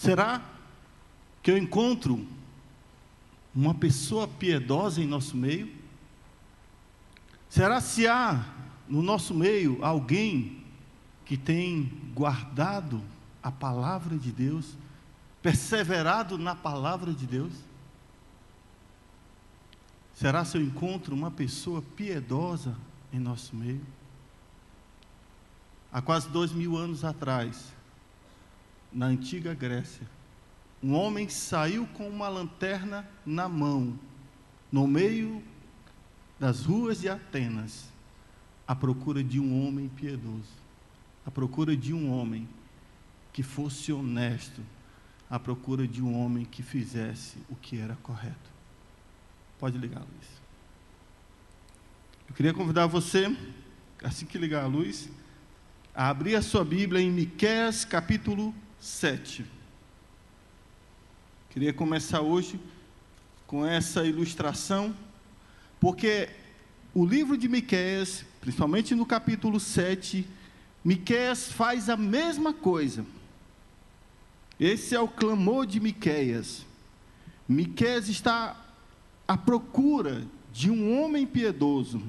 Será que eu encontro uma pessoa piedosa em nosso meio? Será se há no nosso meio alguém que tem guardado a palavra de Deus, perseverado na palavra de Deus? Será se eu encontro uma pessoa piedosa em nosso meio? Há quase 2000 anos atrás, na antiga Grécia, um homem saiu com uma lanterna na mão, no meio das ruas de Atenas, à procura de um homem piedoso, à procura de um homem que fosse honesto, à procura de um homem que fizesse o que era correto. Pode ligar a luz. Eu queria convidar você, assim que ligar a luz, a abrir a sua Bíblia em Miqueias capítulo 7. Queria começar hoje com essa ilustração, porque o livro de Miqueias, principalmente no capítulo 7, Miqueias faz a mesma coisa. Esse é o clamor de Miqueias. Miqueias está à procura de um homem piedoso,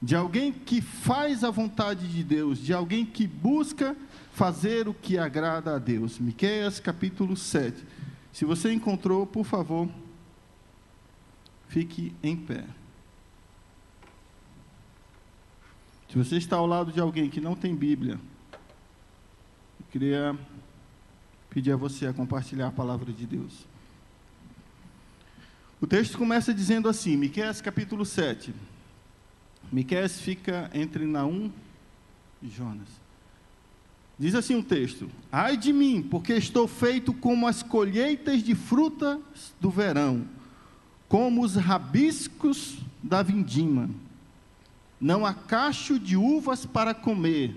de alguém que faz a vontade de Deus, de alguém que busca fazer o que agrada a Deus. Miqueias capítulo 7. Se você encontrou, por favor, fique em pé. Se você está ao lado de alguém que não tem Bíblia, eu queria pedir a você a compartilhar a palavra de Deus. O texto começa dizendo assim, Miqueias capítulo 7. Miqueias fica entre Naum e Jonas. Diz assim o texto: ai de mim, porque estou feito como as colheitas de frutas do verão, como os rabiscos da vindima. Não há cacho de uvas para comer,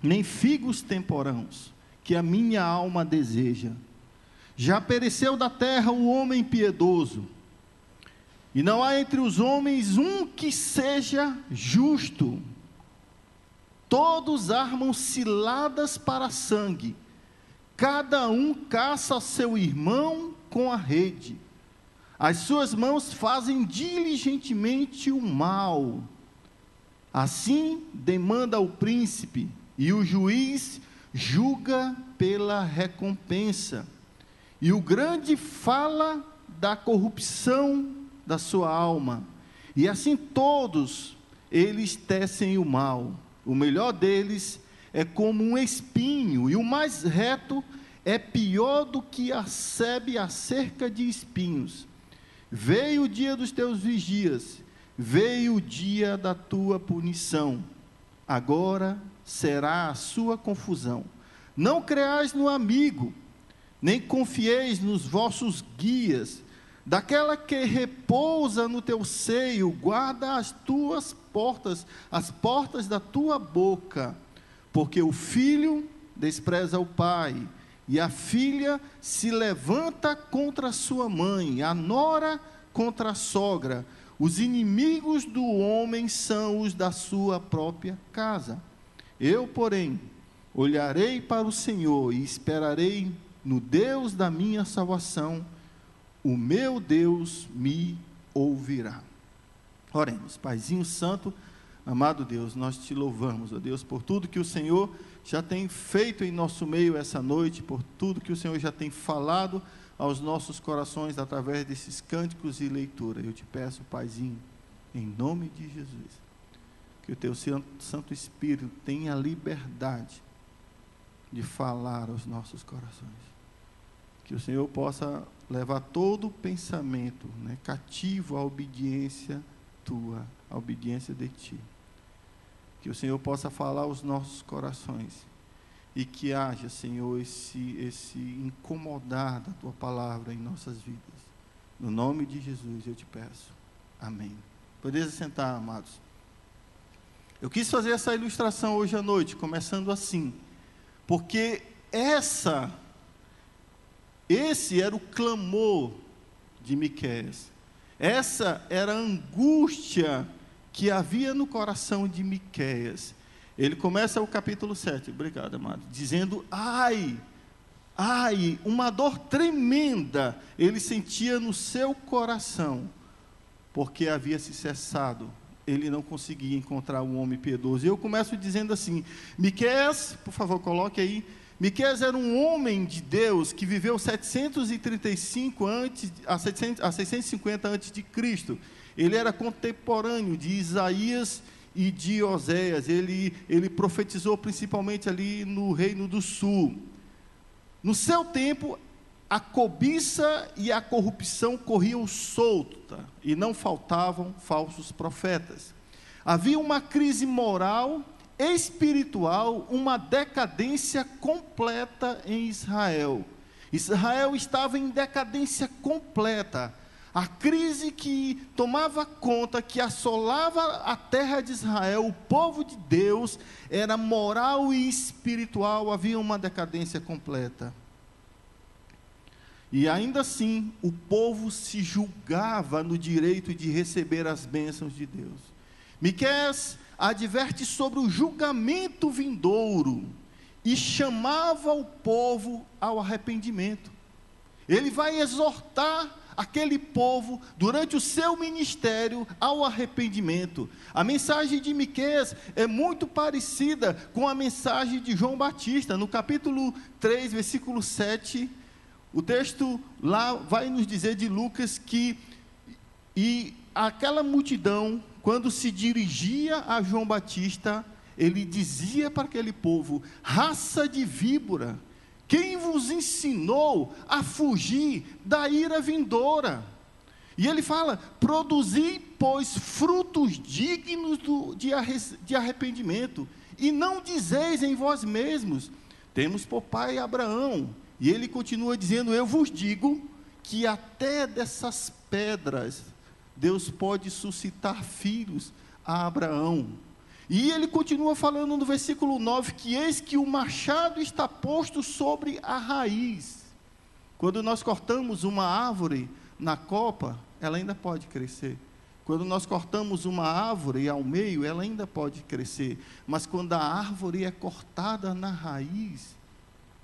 nem figos temporãos, que a minha alma deseja. Já pereceu da terra o homem piedoso, e não há entre os homens um que seja justo. Todos armam ciladas para sangue, cada um caça seu irmão com a rede. As suas mãos fazem diligentemente o mal. Assim demanda o príncipe, e o juiz julga pela recompensa. E o grande fala da corrupção da sua alma, e assim todos eles tecem o mal. O melhor deles é como um espinho, e o mais reto é pior do que a sebe acerca de espinhos. Veio o dia dos teus vigias, veio o dia da tua punição, agora será a sua confusão. Não creais no amigo, nem confieis nos vossos guias. Daquela que repousa no teu seio, guarda as tuas portas, as portas da tua boca, porque o filho despreza o pai, e a filha se levanta contra a sua mãe, a nora contra a sogra. Os inimigos do homem são os da sua própria casa. Eu, porém, olharei para o Senhor e esperarei no Deus da minha salvação. O meu Deus me ouvirá. Oremos. Paizinho Santo, amado Deus, nós te louvamos, ó Deus, por tudo que o Senhor já tem feito em nosso meio essa noite, por tudo que o Senhor já tem falado aos nossos corações através desses cânticos e leitura. Eu te peço, Paizinho, em nome de Jesus, que o teu Santo Espírito tenha liberdade de falar aos nossos corações. Que o Senhor possa levar todo o pensamento, cativo à obediência tua, à obediência de ti. Que o Senhor possa falar aos nossos corações, e que haja, Senhor, esse incomodar da tua palavra em nossas vidas. No nome de Jesus eu te peço. Amém. Podeis assentar, amados. Eu quis fazer essa ilustração hoje à noite, começando assim, porque esse era o clamor de Miqueias. Essa era a angústia que havia no coração de Miqueias. Ele começa o capítulo 7, obrigado, amado, dizendo: ai, ai, uma dor tremenda ele sentia no seu coração, porque havia se cessado, ele não conseguia encontrar um homem piedoso. E eu começo dizendo assim: Miqueias, por favor, coloque aí. Miqueias era um homem de Deus que viveu 735 a 650 antes de Cristo. Ele era contemporâneo de Isaías e de Oséias. Ele profetizou principalmente ali no Reino do Sul. No seu tempo, a cobiça e a corrupção corriam solta, e não faltavam falsos profetas. Havia uma crise moral, espiritual, uma decadência completa em Israel. Israel estava em decadência completa. A crise que tomava conta, que assolava a terra de Israel, o povo de Deus, era moral e espiritual, havia uma decadência completa. E ainda assim, o povo se julgava no direito de receber as bênçãos de Deus. Miqueias adverte sobre o julgamento vindouro e chamava o povo ao arrependimento. Ele vai exortar aquele povo, durante o seu ministério, ao arrependimento. A mensagem de Miqueias é muito parecida com a mensagem de João Batista. No capítulo 3, versículo 7, o texto lá vai nos dizer de Lucas que aquela multidão, quando se dirigia a João Batista, ele dizia para aquele povo: raça de víbora, quem vos ensinou a fugir da ira vindoura? E ele fala: produzi, pois, frutos dignos de arrependimento, e não dizeis em vós mesmos: temos por pai Abraão. E ele continua dizendo: eu vos digo que até dessas pedras Deus pode suscitar filhos a Abraão. E ele continua falando no versículo 9, que eis que o machado está posto sobre a raiz. Quando nós cortamos uma árvore na copa, ela ainda pode crescer. Quando nós cortamos uma árvore ao meio, ela ainda pode crescer. Mas quando a árvore é cortada na raiz,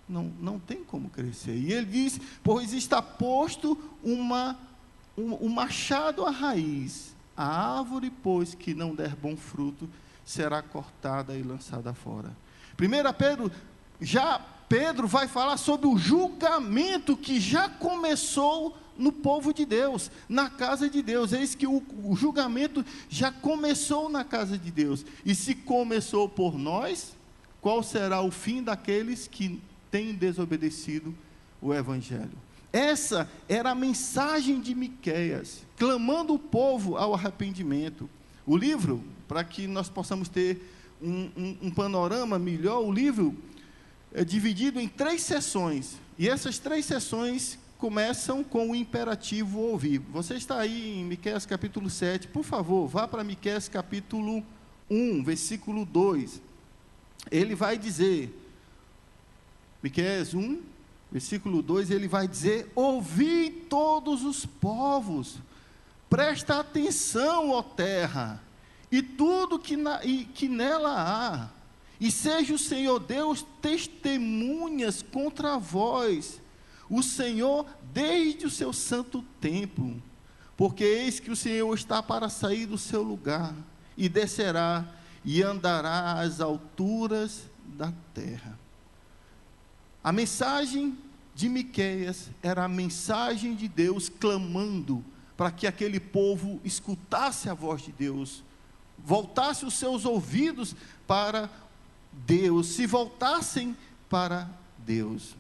não tem como crescer. E ele diz: pois está posto um machado à raiz. A árvore, pois, que não der bom fruto, será cortada e lançada fora. 1 Pedro vai falar sobre o julgamento que já começou no povo de Deus, na casa de Deus. Eis que o julgamento já começou na casa de Deus. E se começou por nós, qual será o fim daqueles que têm desobedecido o Evangelho? Essa era a mensagem de Miqueias, clamando o povo ao arrependimento. O livro, para que nós possamos ter um panorama melhor, o livro é dividido em 3 sessões, e essas 3 sessões começam com o imperativo ouvir. Você está aí em Miqueias capítulo 7, por favor, vá para Miqueias capítulo 1, versículo 2. Ele vai dizer, Miqueias 1, versículo 2, ele vai dizer: ouvi todos os povos, presta atenção, ó terra, e tudo que nela há, e seja o Senhor Deus testemunhas contra vós, o Senhor desde o seu santo templo, porque eis que o Senhor está para sair do seu lugar, e descerá, e andará às alturas da terra. A mensagem de Miqueias era a mensagem de Deus clamando para que aquele povo escutasse a voz de Deus, voltasse os seus ouvidos para Deus, se voltassem para Deus.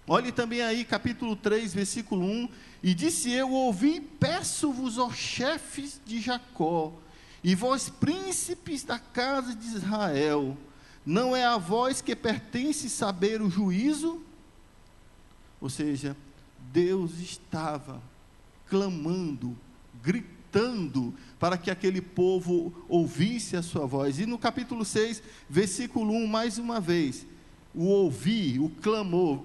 Olhe também aí capítulo 3, versículo 1, e disse eu: ouvi, peço-vos, ó chefes de Jacó, e vós príncipes da casa de Israel, não é a vós que pertence saber o juízo? Ou seja, Deus estava clamando, gritando, para que aquele povo ouvisse a sua voz. E no capítulo 6, versículo 1, mais uma vez, o ouvir, o clamor,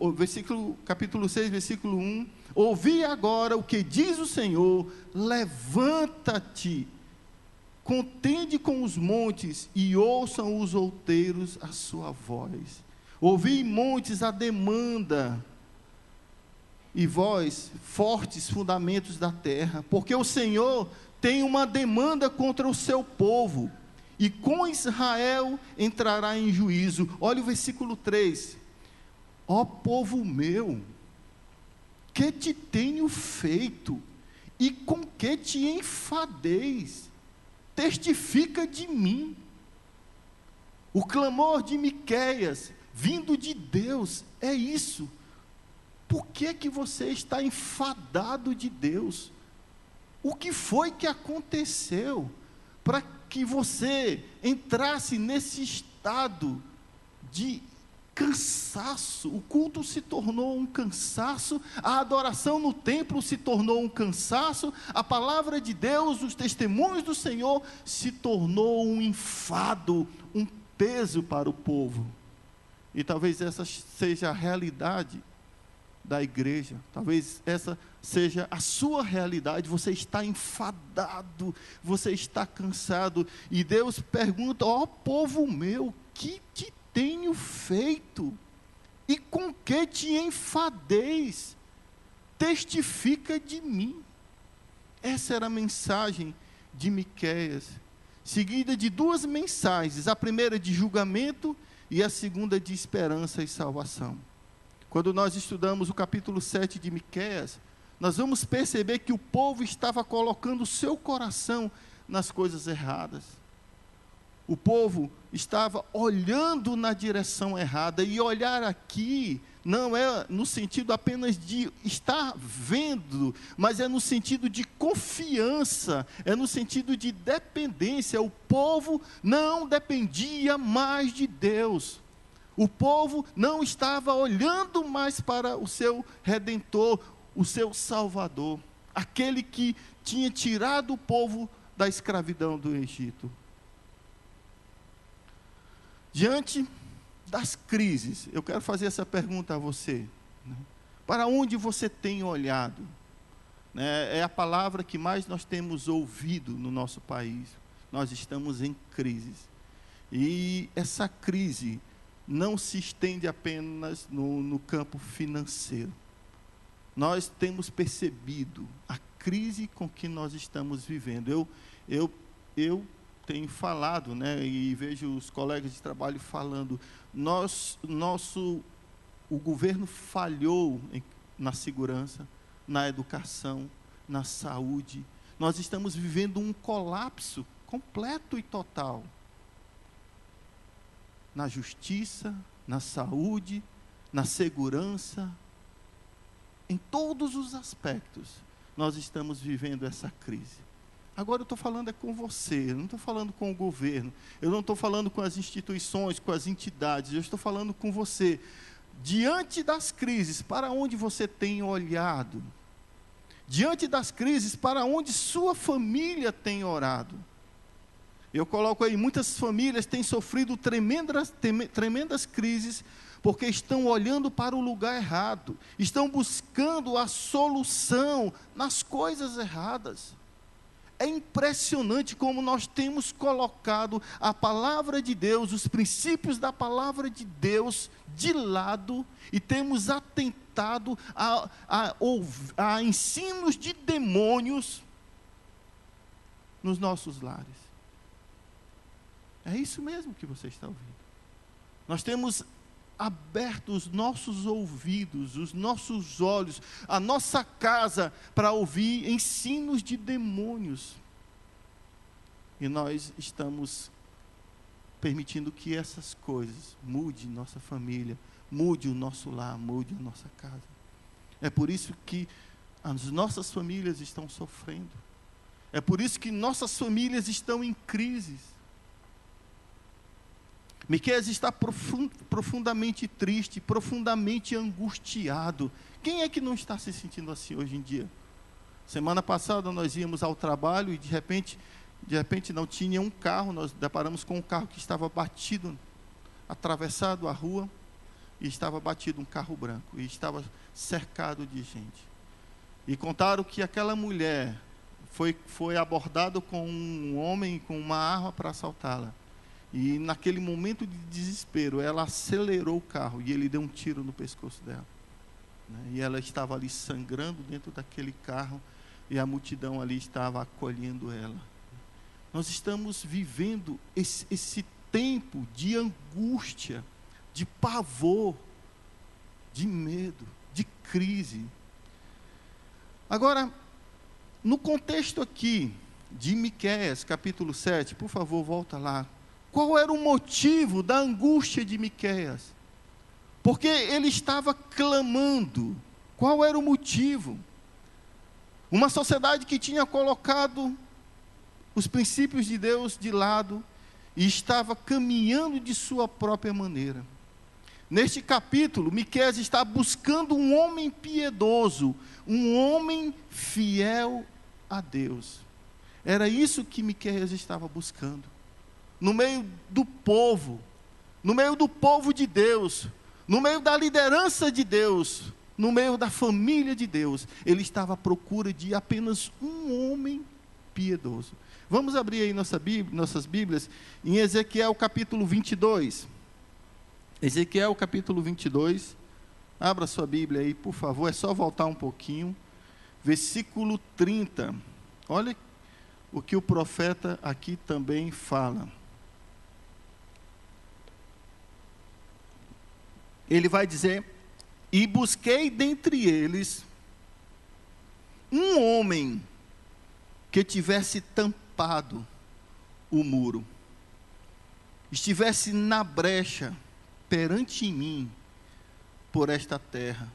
capítulo 6, versículo 1, ouvi agora o que diz o Senhor, levanta-te, contende com os montes e ouçam os outeiros a sua voz. Ouvi, montes, a demanda, e vós, fortes fundamentos da terra, porque o Senhor tem uma demanda contra o seu povo, e com Israel entrará em juízo. Olha o versículo 3. Ó povo meu, que te tenho feito, e com que te enfadeis? Testifica de mim. O clamor de Miqueias, vindo de Deus, é isso. Por que que você está enfadado de Deus? O que foi que aconteceu para que você entrasse nesse estado de cansaço? O culto se tornou um cansaço, a adoração no templo se tornou um cansaço, a palavra de Deus, os testemunhos do Senhor se tornou um enfado, um peso para o povo. E talvez essa seja a realidade da igreja, talvez essa seja a sua realidade. Você está enfadado, você está cansado, e Deus pergunta: ó povo meu, que te tenho feito, e com que te enfadeis? Testifica de mim. Essa era a mensagem de Miqueias, seguida de duas mensagens, a primeira de julgamento e a segunda de esperança e salvação. Quando nós estudamos o capítulo 7 de Miqueias, nós vamos perceber que o povo estava colocando o seu coração nas coisas erradas. O povo estava olhando na direção errada, e olhar aqui não é no sentido apenas de estar vendo, mas é no sentido de confiança, é no sentido de dependência. O povo não dependia mais de Deus. O povo não estava olhando mais para o seu Redentor, o seu Salvador, aquele que tinha tirado o povo da escravidão do Egito. Diante das crises, eu quero fazer essa pergunta a você, né? Para onde você tem olhado? É a palavra que mais nós temos ouvido no nosso país. Nós estamos em crises, e essa crise não se estende apenas no campo financeiro. Nós temos percebido a crise com que nós estamos vivendo. Eu tenho falado, né, e vejo os colegas de trabalho falando, o governo falhou na segurança, na educação, na saúde. Nós estamos vivendo um colapso completo e total. Na justiça, na saúde, na segurança, em todos os aspectos, nós estamos vivendo essa crise. Agora eu estou falando com você, eu não estou falando com o governo, eu não estou falando com as instituições, com as entidades, eu estou falando com você. Diante das crises, para onde você tem olhado? Diante das crises, para onde sua família tem orado? Eu coloco aí, muitas famílias têm sofrido tremendas crises, porque estão olhando para o lugar errado, estão buscando a solução nas coisas erradas. É impressionante como nós temos colocado a palavra de Deus, os princípios da palavra de Deus de lado, e temos atentado a ensinos de demônios nos nossos lares. É isso mesmo que você está ouvindo. Nós temos aberto os nossos ouvidos, os nossos olhos, a nossa casa, para ouvir ensinos de demônios. E nós estamos permitindo que essas coisas mude nossa família, mude o nosso lar, mude a nossa casa. É por isso que as nossas famílias estão sofrendo. É por isso que nossas famílias estão em crises. Miqueias está profundamente triste, profundamente angustiado. Quem é que não está se sentindo assim hoje em dia? Semana passada nós íamos ao trabalho e de repente não tinha um carro, nós deparamos com um carro que estava batido, atravessado a rua, e estava batido um carro branco, e estava cercado de gente. E contaram que aquela mulher foi abordado com um homem com uma arma para assaltá-la. E naquele momento de desespero, ela acelerou o carro e ele deu um tiro no pescoço dela. E ela estava ali sangrando dentro daquele carro e a multidão ali estava acolhendo ela. Nós estamos vivendo esse tempo de angústia, de pavor, de medo, de crise. Agora, no contexto aqui de Miqueias, capítulo 7, por favor, volta lá. Qual era o motivo da angústia de Miqueias? Porque ele estava clamando. Qual era o motivo? Uma sociedade que tinha colocado os princípios de Deus de lado e estava caminhando de sua própria maneira. Neste capítulo, Miqueias está buscando um homem piedoso, um homem fiel a Deus. Era isso que Miqueias estava buscando. No meio do povo de Deus, no meio da liderança de Deus, no meio da família de Deus, ele estava à procura de apenas um homem piedoso. Vamos abrir aí nossas Bíblias, em Ezequiel capítulo 22. Ezequiel capítulo 22, abra sua Bíblia aí, por favor, é só voltar um pouquinho, versículo 30, olha o que o profeta aqui também fala. Ele vai dizer: e busquei dentre eles um homem que tivesse tampado o muro, estivesse na brecha perante mim por esta terra,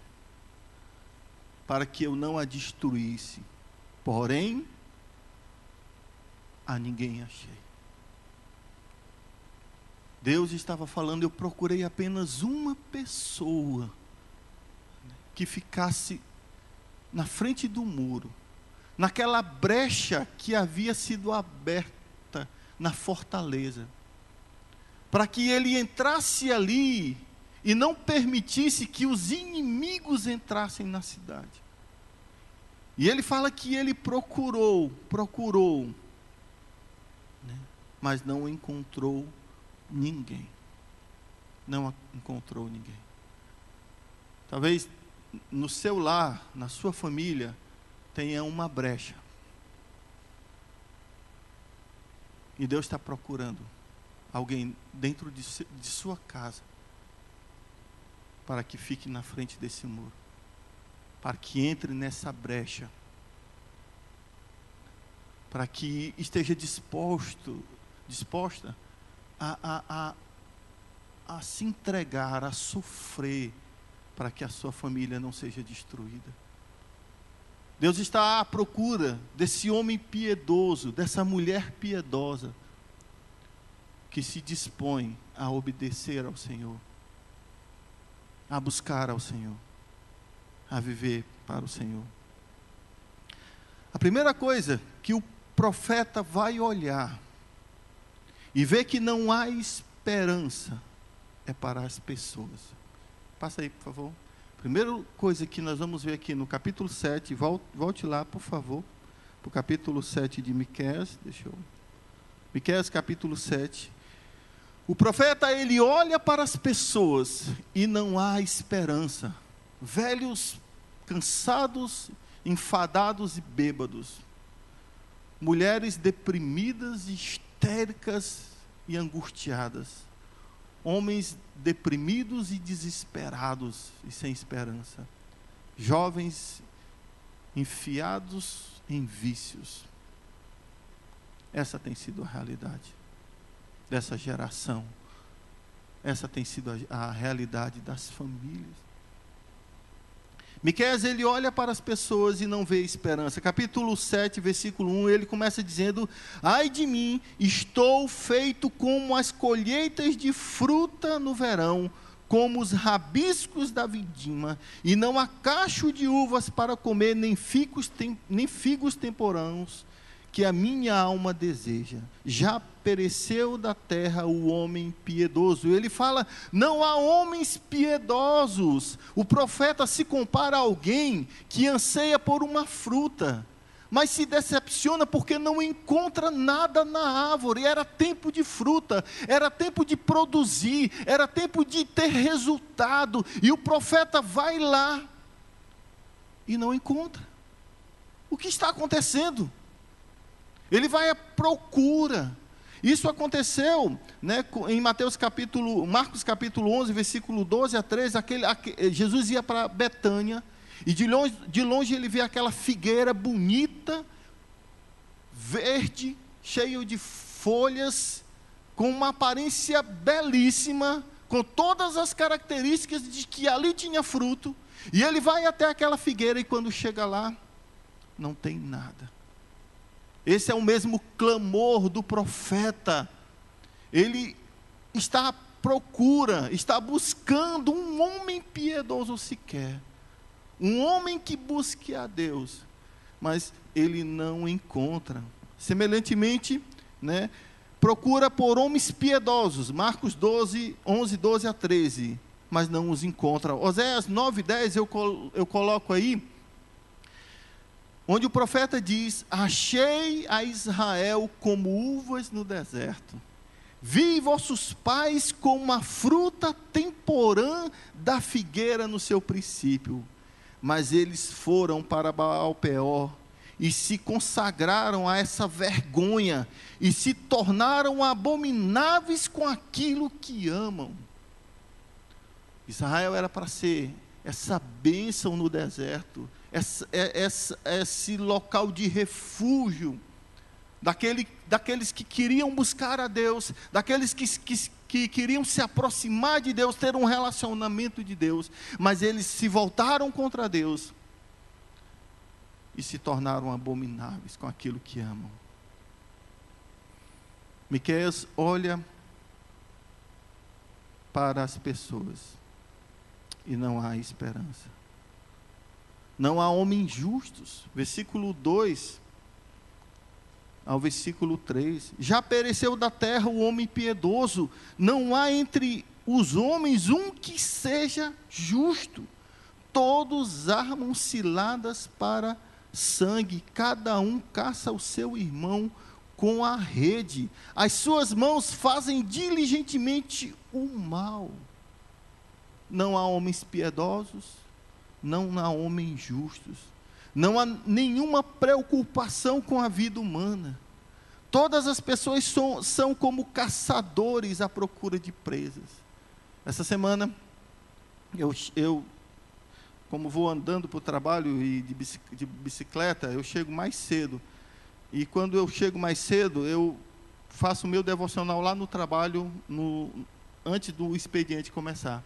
para que eu não a destruísse, porém a ninguém achei. Deus estava falando: eu procurei apenas uma pessoa que ficasse na frente do muro, naquela brecha que havia sido aberta na fortaleza, para que ele entrasse ali e não permitisse que os inimigos entrassem na cidade. E ele fala que ele procurou, mas não encontrou ninguém. Não encontrou ninguém. Talvez no seu lar, na sua família, tenha uma brecha. E Deus está procurando alguém dentro de sua casa, para que fique na frente desse muro, para que entre nessa brecha, para que esteja disposta a se entregar, a sofrer, para que a sua família não seja destruída. Deus está à procura desse homem piedoso, dessa mulher piedosa, que se dispõe a obedecer ao Senhor, a buscar ao Senhor, a viver para o Senhor. A primeira coisa que o profeta vai olhar e ver que não há esperança é para as pessoas. Passa aí, por favor. Primeira coisa que nós vamos ver aqui no capítulo 7, volte lá, por favor, para o capítulo 7 de Miqueias. Miqueias capítulo 7. O profeta, ele olha para as pessoas e não há esperança. Velhos, cansados, enfadados e bêbados. Mulheres deprimidas, histéricas e angustiadas. Homens deprimidos e desesperados e sem esperança. Jovens enfiados em vícios. Essa tem sido a realidade dessa geração. Essa tem sido a realidade das famílias. Miqueias, ele olha para as pessoas e não vê esperança. Capítulo 7, versículo 1, ele começa dizendo: ai de mim, estou feito como as colheitas de fruta no verão, como os rabiscos da vindima, e não há cacho de uvas para comer, nem figos temporãos, que a minha alma deseja. Já pereceu da terra o homem piedoso. Ele fala: não há homens piedosos. O profeta se compara a alguém que anseia por uma fruta, mas se decepciona porque não encontra nada na árvore. Era tempo de fruta, era tempo de produzir, era tempo de ter resultado, e o profeta vai lá e não encontra. O que está acontecendo? Ele vai à procura. Isso aconteceu, né, em Marcos capítulo 11, versículo 12 a 13, Jesus ia para Betânia, e de longe ele vê aquela figueira bonita, verde, cheio de folhas, com uma aparência belíssima, com todas as características de que ali tinha fruto, e ele vai até aquela figueira, e quando chega lá, não tem nada. Esse é o mesmo clamor do profeta. Ele está à procura, está buscando um homem piedoso sequer, um homem que busque a Deus, mas ele não encontra. Semelhantemente, né, procura por homens piedosos, Marcos 12, 11, 12 a 13, mas não os encontra. Oséias 9, 10 eu coloco aí, onde o profeta diz: achei a Israel como uvas no deserto, vi vossos pais como a fruta temporã da figueira no seu princípio, mas eles foram para Baal-peor, e se consagraram a essa vergonha, e se tornaram abomináveis com aquilo que amam. Israel era para ser essa bênção no deserto, esse local de refúgio, daqueles que queriam buscar a Deus, daqueles que queriam se aproximar de Deus, ter um relacionamento de Deus, mas eles se voltaram contra Deus, e se tornaram abomináveis com aquilo que amam. Miqueias olha para as pessoas, e não há esperança. Não há homens justos. Versículo 2 ao versículo 3. Já pereceu da terra o homem piedoso. Não há entre os homens um que seja justo. Todos armam ciladas para sangue. Cada um caça o seu irmão com a rede. As suas mãos fazem diligentemente o mal. Não há homens piedosos, não há homens justos, não há nenhuma preocupação com a vida humana. Todas as pessoas são como caçadores à procura de presas. Essa semana, eu como vou andando para o trabalho e de bicicleta, eu chego mais cedo. E quando eu chego mais cedo, eu faço o meu devocional lá no trabalho, antes do expediente começar.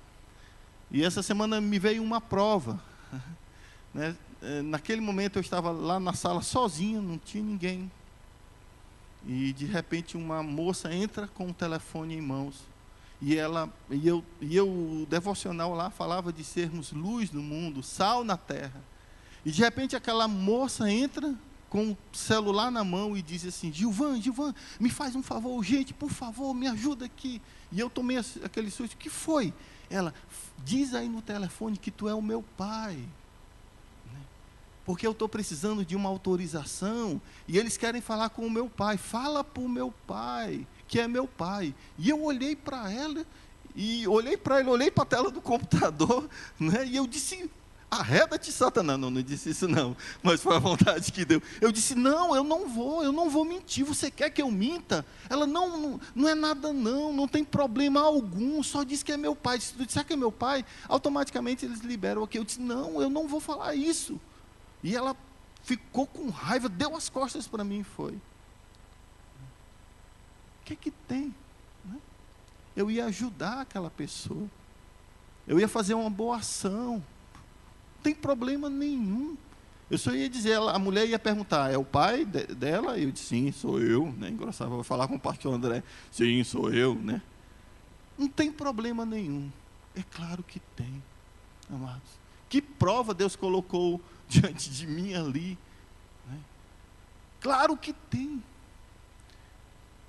E essa semana me veio uma prova, né? Naquele momento eu estava lá na sala sozinho, não tinha ninguém, e de repente uma moça entra com o telefone em mãos, e o devocional lá falava de sermos luz no mundo, sal na terra, e de repente aquela moça entra com o celular na mão e diz assim: Gilvan, me faz um favor, gente, por favor, me ajuda aqui. E eu tomei aquele susto. O que foi? Ela: diz aí no telefone que tu é o meu pai, né? Porque eu estou precisando de uma autorização, e eles querem falar com o meu pai. Fala para o meu pai, que é meu pai. E eu olhei para ela, e olhei para a tela do computador, né? E eu disse: arreda-te, Satanás. Não disse isso não, mas foi a vontade que deu. Eu disse: não, eu não vou mentir. Você quer que eu minta? Ela: não é nada não tem problema algum, só diz que é meu pai. Se tu disser que é meu pai, automaticamente eles liberam aqui. Eu disse: não, eu não vou falar isso. E ela ficou com raiva, deu as costas para mim e foi. O que tem? Eu ia ajudar aquela pessoa, eu ia fazer uma boa ação, não tem problema nenhum. Eu só ia dizer, a mulher ia perguntar: é o pai dela? Eu disse: sim, sou eu, né? Engraçado, vou falar com o pastor André: sim, sou eu, né? Não tem problema nenhum. É claro que tem, amados. Que prova Deus colocou diante de mim ali, né? Claro que tem.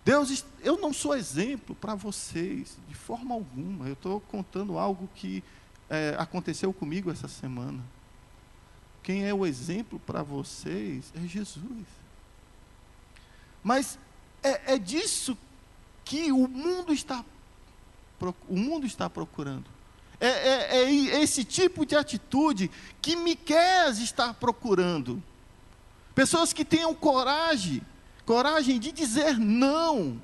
Deus, eu não sou exemplo para vocês, de forma alguma. Eu estou contando algo que aconteceu comigo essa semana. quem é o exemplo para vocês é Jesus. Mas é disso que o mundo está procurando. É esse tipo de atitude que Miqueias está procurando. Pessoas que tenham coragem de dizer não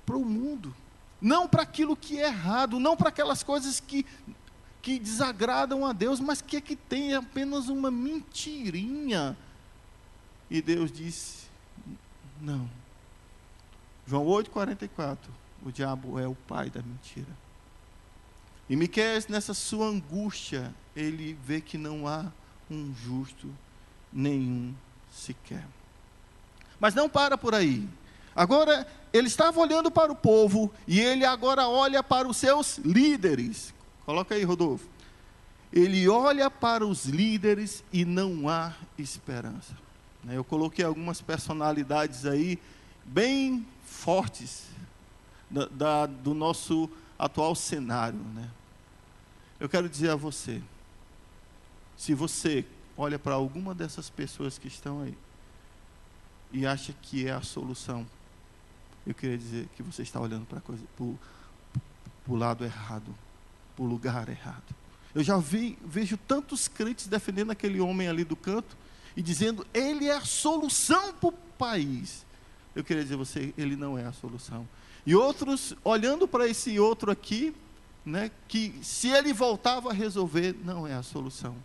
para o mundo, não para aquilo que é errado, não para aquelas coisas que desagradam a Deus, mas que tem apenas uma mentirinha. E Deus disse, não. João 8,44, o diabo é o pai da mentira. E Miqueias, nessa sua angústia, ele vê que não há um justo nenhum sequer. Mas não para por aí. Agora, ele estava olhando para o povo, e ele agora olha para os seus líderes. Coloca aí, Rodolfo. Ele olha para os líderes e não há esperança. Eu coloquei algumas personalidades aí, bem fortes, do nosso atual cenário, né? Eu quero dizer a você, se você olha para alguma dessas pessoas que estão aí, e acha que é a solução, eu queria dizer que você está olhando para o lado errado, para o lugar errado. Eu já vejo tantos crentes defendendo aquele homem ali do canto, e dizendo, ele é a solução para o país. Eu queria dizer a você, ele não é a solução. E outros, olhando para esse outro aqui, né, que se ele voltava a resolver, não é a solução.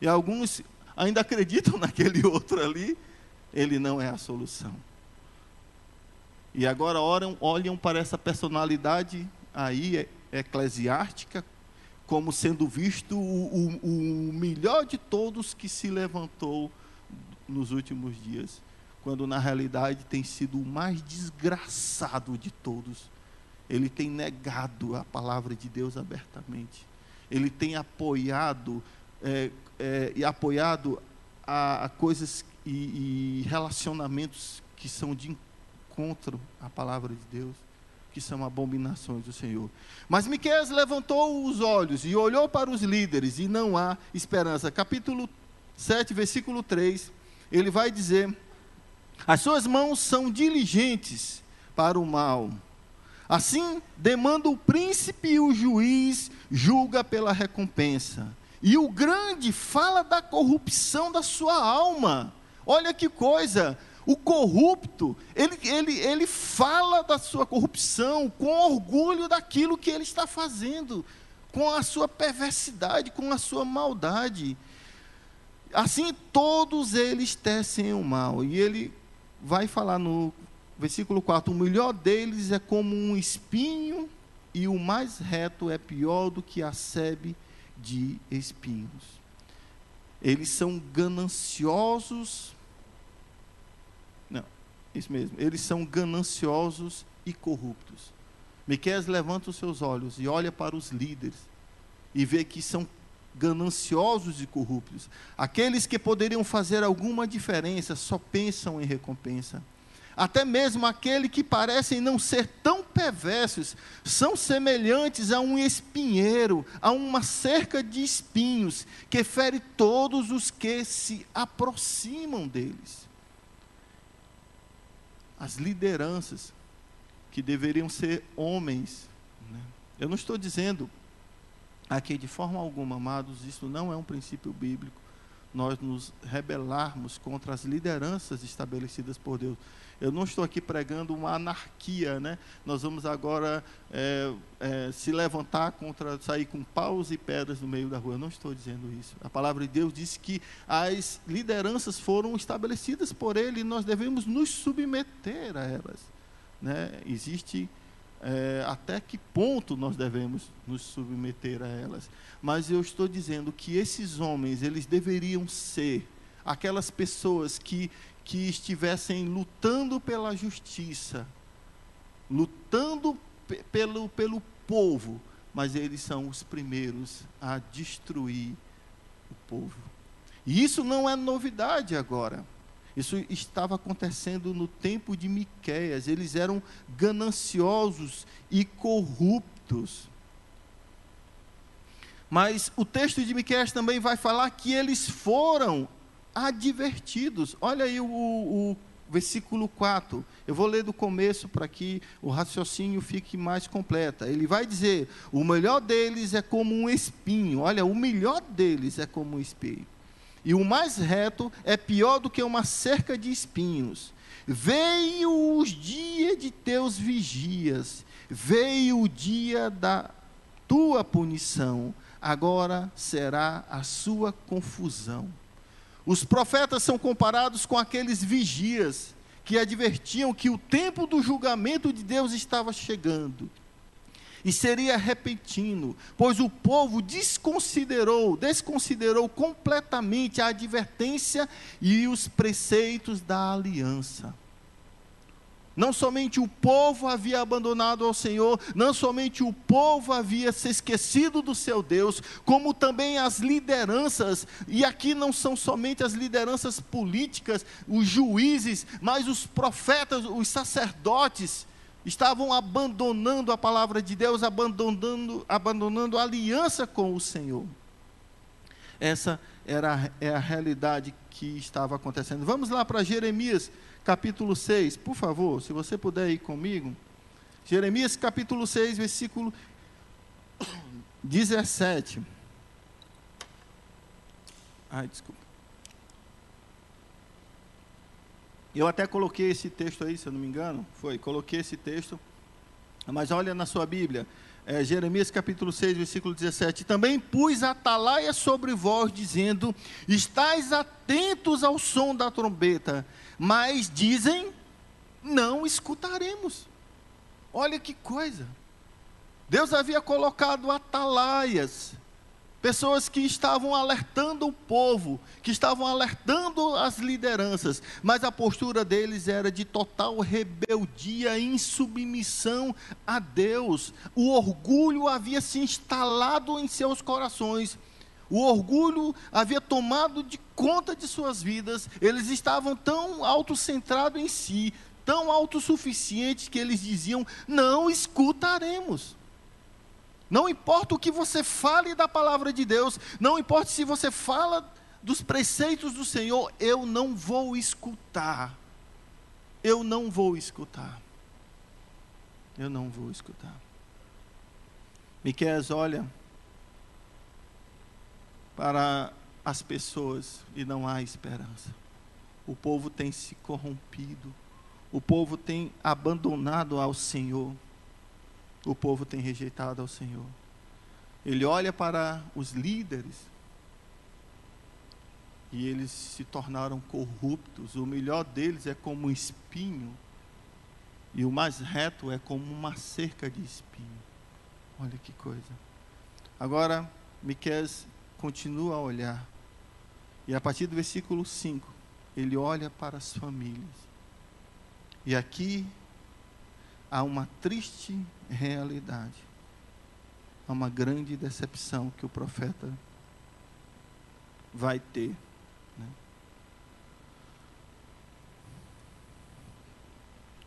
E alguns ainda acreditam naquele outro ali, ele não é a solução. E agora olham para essa personalidade aí, eclesiástica, como sendo visto o melhor de todos que se levantou nos últimos dias, quando na realidade tem sido o mais desgraçado de todos. Ele tem negado a palavra de Deus abertamente. Ele tem apoiado a coisas e relacionamentos que são de encontro à palavra de Deus, que são abominações do Senhor. Mas Miqueias levantou os olhos e olhou para os líderes, e não há esperança. Capítulo 7, versículo 3, ele vai dizer, as suas mãos são diligentes para o mal. Assim, demanda o príncipe e o juiz julga pela recompensa. E o grande fala da corrupção da sua alma. Olha que coisa, o corrupto, ele fala da sua corrupção, com orgulho daquilo que ele está fazendo, com a sua perversidade, com a sua maldade. Assim, todos eles tecem o mal. E ele vai falar no versículo 4, o melhor deles é como um espinho, e o mais reto é pior do que a sebe de espinhos. Eles são gananciosos, isso mesmo, eles são gananciosos e corruptos. Miqueias levanta os seus olhos e olha para os líderes, e vê que são gananciosos e corruptos. Aqueles que poderiam fazer alguma diferença só pensam em recompensa. Até mesmo aqueles que parecem não ser tão perversos, são semelhantes a um espinheiro, a uma cerca de espinhos, que fere todos os que se aproximam deles. As lideranças, que deveriam ser homens, né? Eu não estou dizendo aqui de forma alguma, amados, isso não é um princípio bíblico, nós nos rebelarmos contra as lideranças estabelecidas por Deus. Eu não estou aqui pregando uma anarquia, né? Nós vamos agora se levantar contra, sair com paus e pedras no meio da rua. Eu não estou dizendo isso. A palavra de Deus diz que as lideranças foram estabelecidas por Ele, e nós devemos nos submeter a elas, né? Existe até que ponto nós devemos nos submeter a elas. Mas eu estou dizendo que esses homens, eles deveriam ser aquelas pessoas que estivessem lutando pela justiça, lutando pelo povo, mas eles são os primeiros a destruir o povo. E isso não é novidade agora. Isso estava acontecendo no tempo de Miqueias. Eles eram gananciosos e corruptos. Mas o texto de Miqueias também vai falar que eles foram advertidos. Olha aí o versículo 4. Eu vou ler do começo para que o raciocínio fique mais completo. Ele vai dizer: o melhor deles é como um espinho. Olha, o melhor deles é como um espinho. E o mais reto é pior do que uma cerca de espinhos. Veio os dias de teus vigias, veio o dia da tua punição, agora será a sua confusão. Os profetas são comparados com aqueles vigias que advertiam que o tempo do julgamento de Deus estava chegando. E seria repentino, pois o povo desconsiderou completamente a advertência e os preceitos da aliança. Não somente o povo havia abandonado ao Senhor, não somente o povo havia se esquecido do seu Deus, como também as lideranças, e aqui não são somente as lideranças políticas, os juízes, mas os profetas, os sacerdotes, estavam abandonando a palavra de Deus, abandonando a aliança com o Senhor. Essa é a realidade que estava acontecendo. Vamos lá para Jeremias, capítulo 6, por favor, se você puder ir comigo. Jeremias, capítulo 6, versículo 17. Desculpa. Eu até coloquei esse texto aí, se eu não me engano, coloquei esse texto, mas olha na sua Bíblia, Jeremias capítulo 6, versículo 17, também pus atalaia sobre vós, dizendo, estais atentos ao som da trombeta, mas dizem, não escutaremos. Olha que coisa, Deus havia colocado atalaias, pessoas que estavam alertando o povo, que estavam alertando as lideranças, mas a postura deles era de total rebeldia e insubmissão a Deus. O orgulho havia se instalado em seus corações, o orgulho havia tomado de conta de suas vidas, eles estavam tão autocentrados em si, tão autossuficientes, que eles diziam, não escutaremos. Não importa o que você fale da palavra de Deus, não importa se você fala dos preceitos do Senhor, eu não vou escutar. Eu não vou escutar. Eu não vou escutar. Miqueias olha para as pessoas e não há esperança. O povo tem se corrompido. O povo tem abandonado ao Senhor. O povo tem rejeitado ao Senhor. Ele olha para os líderes e eles se tornaram corruptos. O melhor deles é como um espinho e o mais reto é como uma cerca de espinho. Olha que coisa. Agora, Miqueias continua a olhar e a partir do versículo 5, ele olha para as famílias. E aqui há uma triste realidade, há uma grande decepção que o profeta vai ter, né?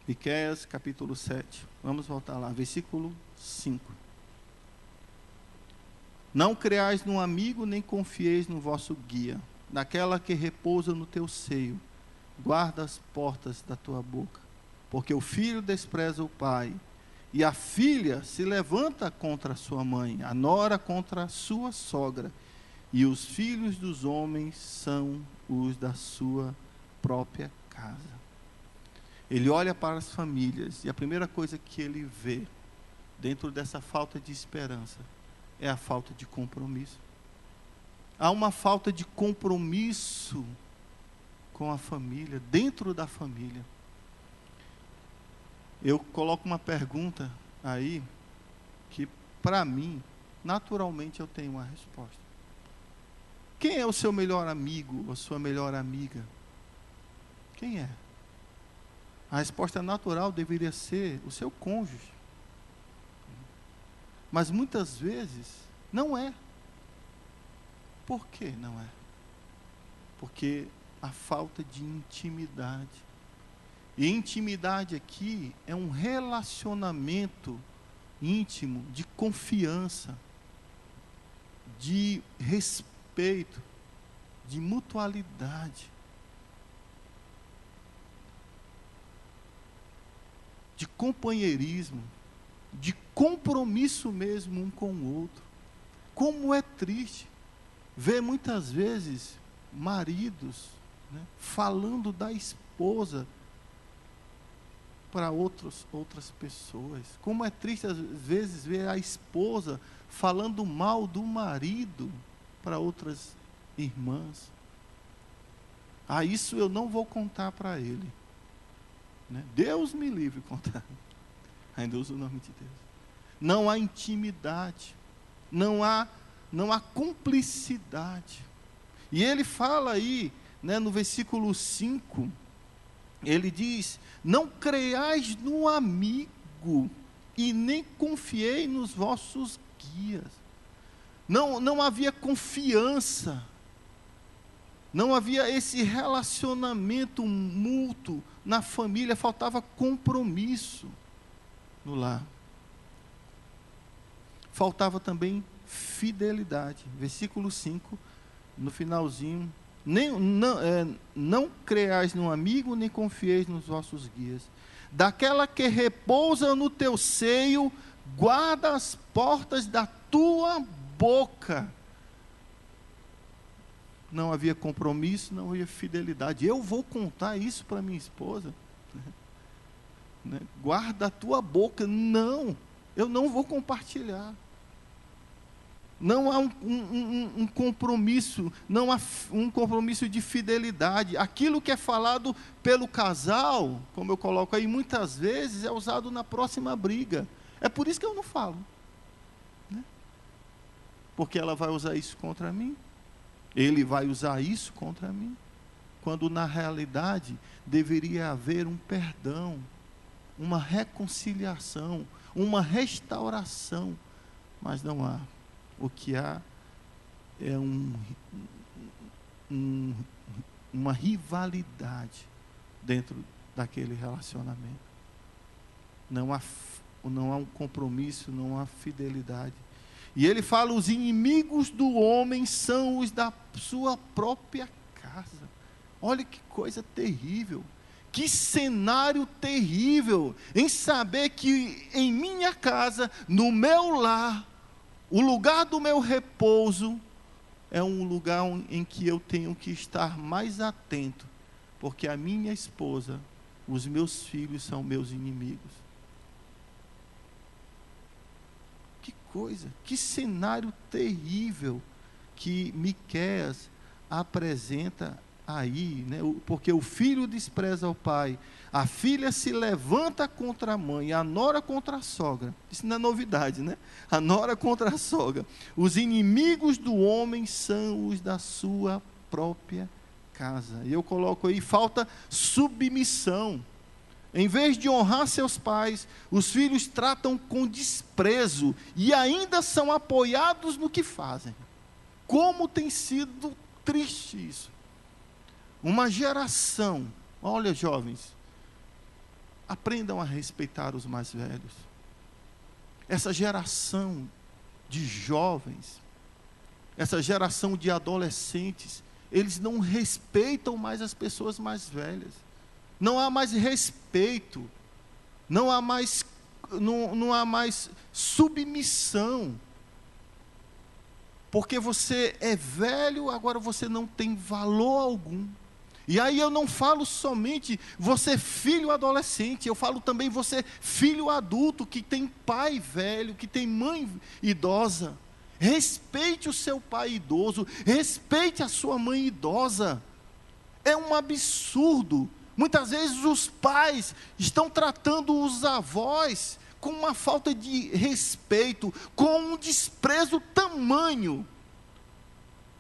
Miqueias capítulo 7, vamos voltar lá, versículo 5. Não creais no amigo, nem confieis no vosso guia, naquela que repousa no teu seio, guarda as portas da tua boca, porque o filho despreza o pai, e a filha se levanta contra a sua mãe, a nora contra a sua sogra, e os filhos dos homens são os da sua própria casa. Ele olha para as famílias, e a primeira coisa que ele vê, dentro dessa falta de esperança, é a falta de compromisso. Há uma falta de compromisso com a família, dentro da família. Eu coloco uma pergunta aí, que para mim, naturalmente eu tenho uma resposta. Quem é o seu melhor amigo ou sua melhor amiga? Quem é? A resposta natural deveria ser o seu cônjuge. Mas muitas vezes não é. Por que não é? Porque a falta de intimidade. E intimidade aqui é um relacionamento íntimo, de confiança, de respeito, de mutualidade, de companheirismo, de compromisso mesmo um com o outro. Como é triste ver muitas vezes maridos, né, falando da esposa para outras pessoas. Como é triste às vezes ver a esposa falando mal do marido para outras irmãs. Isso eu não vou contar para ele, né? Deus me livre de contar. Ainda uso o nome de Deus. Não há intimidade, não há cumplicidade. E ele fala aí, né, no versículo 5, ele diz: não creiais no amigo, e nem confiei nos vossos guias. Não havia confiança, não havia esse relacionamento mútuo na família, faltava compromisso no lar. Faltava também fidelidade. Versículo 5, no finalzinho: não creais no amigo, nem confieis nos vossos guias. Daquela que repousa no teu seio, guarda as portas da tua boca. Não havia compromisso, não havia fidelidade. Eu vou contar isso para minha esposa, né? Guarda a tua boca. Não, eu não vou compartilhar. Não há um compromisso, não há um compromisso de fidelidade. Aquilo que é falado pelo casal, como eu coloco aí, muitas vezes é usado na próxima briga. É por isso que eu não falo, né? Porque ela vai usar isso contra mim, ele vai usar isso contra mim, quando na realidade deveria haver um perdão, uma reconciliação, uma restauração, mas não há. O que há é uma rivalidade dentro daquele relacionamento. Não há um compromisso, não há fidelidade. E ele fala: os inimigos do homem são os da sua própria casa. Olha que coisa terrível, que cenário terrível, em saber que em minha casa, no meu lar, o lugar do meu repouso é um lugar em que eu tenho que estar mais atento, porque a minha esposa, os meus filhos são meus inimigos. Que coisa, que cenário terrível que Miqueias apresenta aí, né? Porque o filho despreza o pai, a filha se levanta contra a mãe, a nora contra a sogra. Isso não é novidade, né? A nora contra a sogra. Os inimigos do homem são os da sua própria casa. E eu coloco aí: falta submissão. Em vez de honrar seus pais, os filhos tratam com desprezo e ainda são apoiados no que fazem. Como tem sido triste isso. Uma geração, olha, jovens, aprendam a respeitar os mais velhos. Essa geração de jovens, essa geração de adolescentes, eles não respeitam mais as pessoas mais velhas. Não há mais respeito, não há mais submissão. Porque você é velho, agora você não tem valor algum. E aí eu não falo somente você filho adolescente, eu falo também você filho adulto, que tem pai velho, que tem mãe idosa. Respeite o seu pai idoso, respeite a sua mãe idosa. É um absurdo. Muitas vezes os pais estão tratando os avós com uma falta de respeito, com um desprezo tamanho,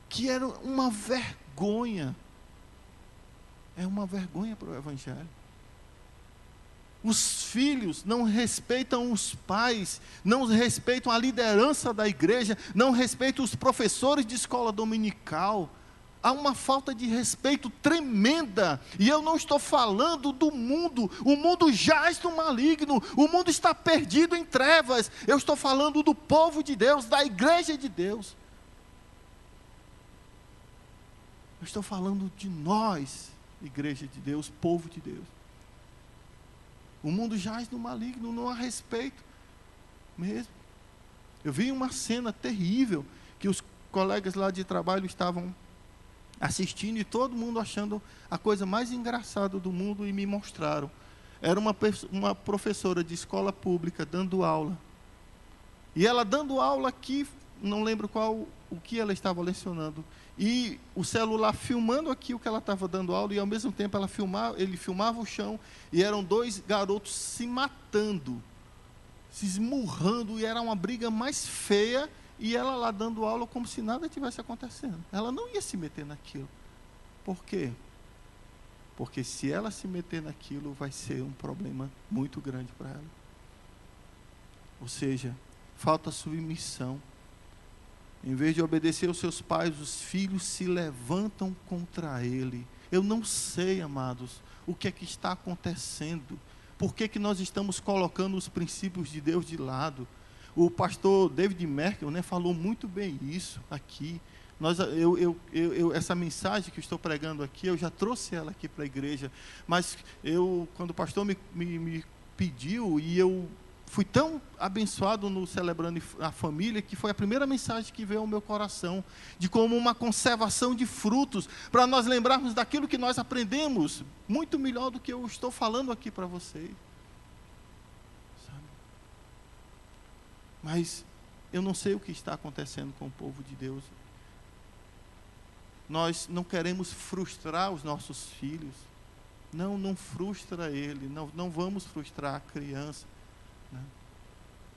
que era uma vergonha. É uma vergonha para o Evangelho. Os filhos não respeitam os pais, não respeitam a liderança da igreja, não respeitam os professores de escola dominical. Há uma falta de respeito tremenda, e eu não estou falando do mundo, o mundo jaz no maligno, o mundo está perdido em trevas, eu estou falando do povo de Deus, da igreja de Deus. Eu estou falando de nós, igreja de Deus, povo de Deus. O mundo jaz no maligno, não há respeito mesmo. Eu vi uma cena terrível, que os colegas lá de trabalho estavam assistindo e todo mundo achando a coisa mais engraçada do mundo e me mostraram. Era uma professora de escola pública dando aula. E ela dando aula aqui, não lembro o que ela estava lecionando. E o celular filmando aqui o que ela estava dando aula, e ao mesmo tempo ele filmava o chão, e eram dois garotos se matando, se esmurrando, e era uma briga mais feia, e ela lá dando aula como se nada tivesse acontecendo. Ela não ia se meter naquilo. Por quê? Porque se ela se meter naquilo, vai ser um problema muito grande para ela. Ou seja, falta submissão. Em vez de obedecer aos seus pais, os filhos se levantam contra ele. Eu não sei, amados, o que é que está acontecendo. Por que que nós estamos colocando os princípios de Deus de lado? O pastor David Merkel, né, falou muito bem isso aqui. Essa mensagem que eu estou pregando aqui, eu já trouxe ela aqui para a igreja. Mas quando o pastor me pediu, e eu fui tão abençoado no Celebrando a Família, que foi a primeira mensagem que veio ao meu coração, de como uma conservação de frutos, para nós lembrarmos daquilo que nós aprendemos, muito melhor do que eu estou falando aqui para vocês. Sabe? Mas eu não sei o que está acontecendo com o povo de Deus. Nós não queremos frustrar os nossos filhos. Não frustra ele, não vamos frustrar a criança. Né?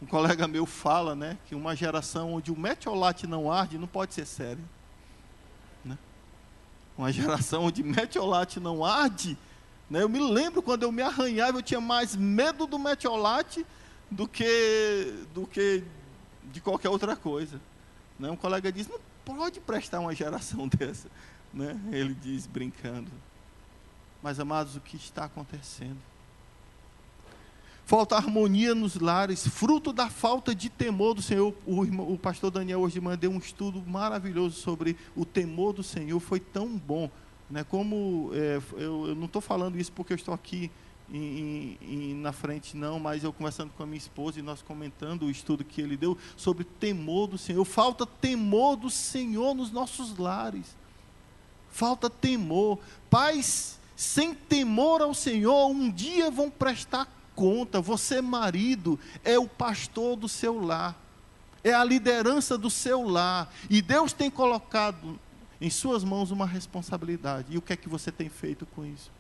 Um colega meu fala, né, que uma geração onde o metiolate não arde não pode ser séria. Né? Uma geração onde metiolate não arde, né? Eu me lembro quando eu me arranhava, eu tinha mais medo do metiolate do que de qualquer outra coisa. Né? Um colega disse, não pode prestar uma geração dessa. Né? Ele diz, brincando. Mas, amados, o que está acontecendo? Falta harmonia nos lares, fruto da falta de temor do Senhor. O pastor Daniel hoje mandou um estudo maravilhoso sobre o temor do Senhor, foi tão bom. Né? Eu não estou falando isso porque eu estou aqui na frente, não, mas eu conversando com a minha esposa e nós comentando o estudo que ele deu sobre temor do Senhor. Falta temor do Senhor nos nossos lares. Falta temor. Pais sem temor ao Senhor um dia vão prestar conta. Você, marido, é o pastor do seu lar, é a liderança do seu lar, e Deus tem colocado em suas mãos uma responsabilidade. E o que é que você tem feito com isso?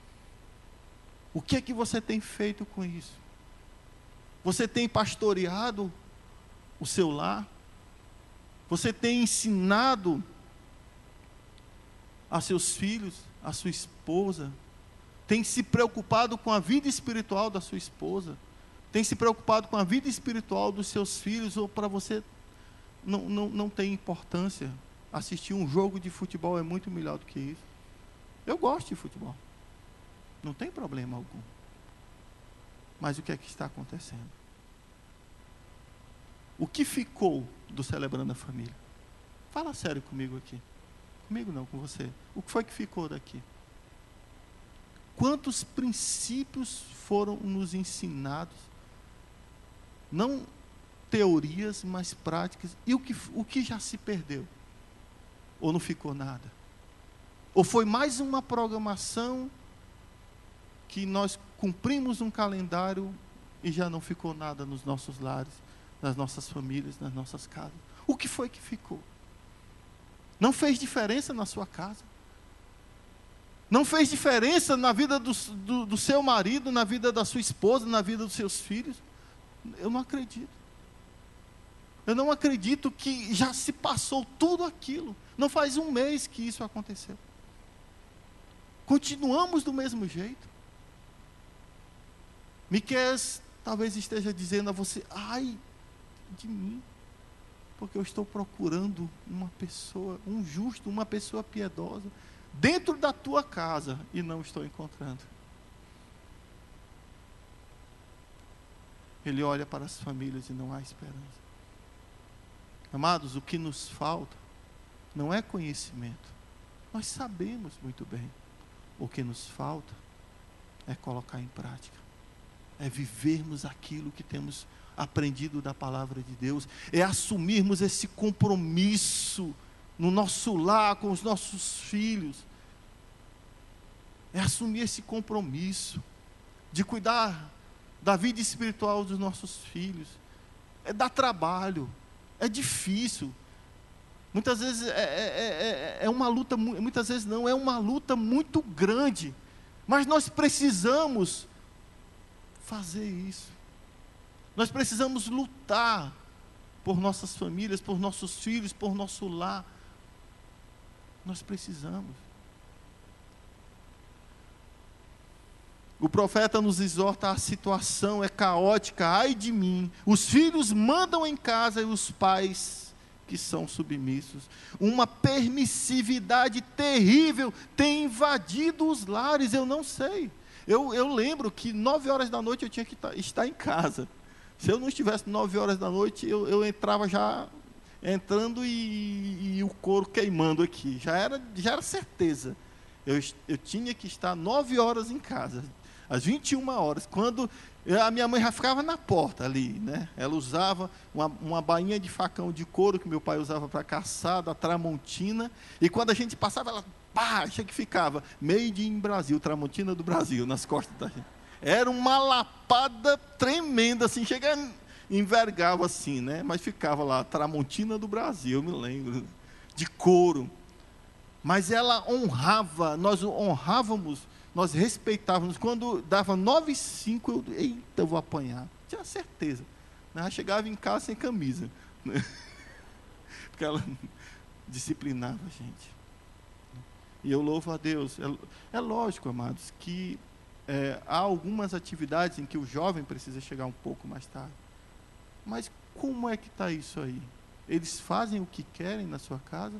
O que é que você tem feito com isso? Você tem pastoreado o seu lar? Você tem ensinado a seus filhos, a sua esposa? Tem se preocupado com a vida espiritual da sua esposa? Tem se preocupado com a vida espiritual dos seus filhos? Ou para você não tem importância? Assistir um jogo de futebol é muito melhor do que isso. Eu gosto de futebol. Não tem problema algum. Mas o que é que está acontecendo? O que ficou do Celebrando a Família? Fala sério comigo aqui. Comigo não, com você. O que foi que ficou daqui? Quantos princípios foram nos ensinados? Não teorias, mas práticas. E o que já se perdeu? Ou não ficou nada? Ou foi mais uma programação que nós cumprimos um calendário e já não ficou nada nos nossos lares, nas nossas famílias, nas nossas casas? O que foi que ficou? Não fez diferença na sua casa? Não fez diferença na vida do seu marido, na vida da sua esposa, na vida dos seus filhos? Eu não acredito. Eu não acredito que já se passou tudo aquilo. Não faz um mês que isso aconteceu. Continuamos do mesmo jeito. Miqueias talvez esteja dizendo a você, ai de mim, porque eu estou procurando uma pessoa, um justo, uma pessoa piedosa, dentro da tua casa, e não estou encontrando. Ele olha para as famílias e não há esperança. Amados, o que nos falta não é conhecimento. Nós sabemos muito bem. O que nos falta é colocar em prática, é vivermos aquilo que temos aprendido da palavra de Deus, é assumirmos esse compromisso no nosso lar, com os nossos filhos, é assumir esse compromisso de cuidar da vida espiritual dos nossos filhos. É dar trabalho, é difícil, muitas vezes é uma luta, muitas vezes não, é uma luta muito grande, mas nós precisamos fazer isso. Nós precisamos lutar por nossas famílias, por nossos filhos, por nosso lar. Nós precisamos. O profeta nos exorta: a situação é caótica, ai de mim. Os filhos mandam em casa e os pais que são submissos. Uma permissividade terrível tem invadido os lares. Eu não sei. Eu lembro que 9 horas da noite eu tinha que estar em casa. Se eu não estivesse 9 horas da noite, eu entrava já entrando e o couro queimando aqui. Já era certeza. Eu tinha que estar 9 horas em casa, às 21 horas, quando a minha mãe já ficava na porta ali, né? Ela usava uma bainha de facão de couro que meu pai usava para caçar, da Tramontina, e quando a gente passava, ela achei que ficava Made in Brasil, Tramontina do Brasil, nas costas da gente. Era uma lapada tremenda, assim, chegava, envergava assim, né? Mas ficava lá, Tramontina do Brasil, eu me lembro, de couro. Mas ela honrava, nós honrávamos, nós respeitávamos. Quando dava 9h05, eu vou apanhar. Tinha certeza. Ela chegava em casa sem camisa, né? Porque ela disciplinava a gente. E eu louvo a Deus. É lógico, amados, que há algumas atividades em que o jovem precisa chegar um pouco mais tarde. Mas como é que está isso aí? Eles fazem o que querem na sua casa?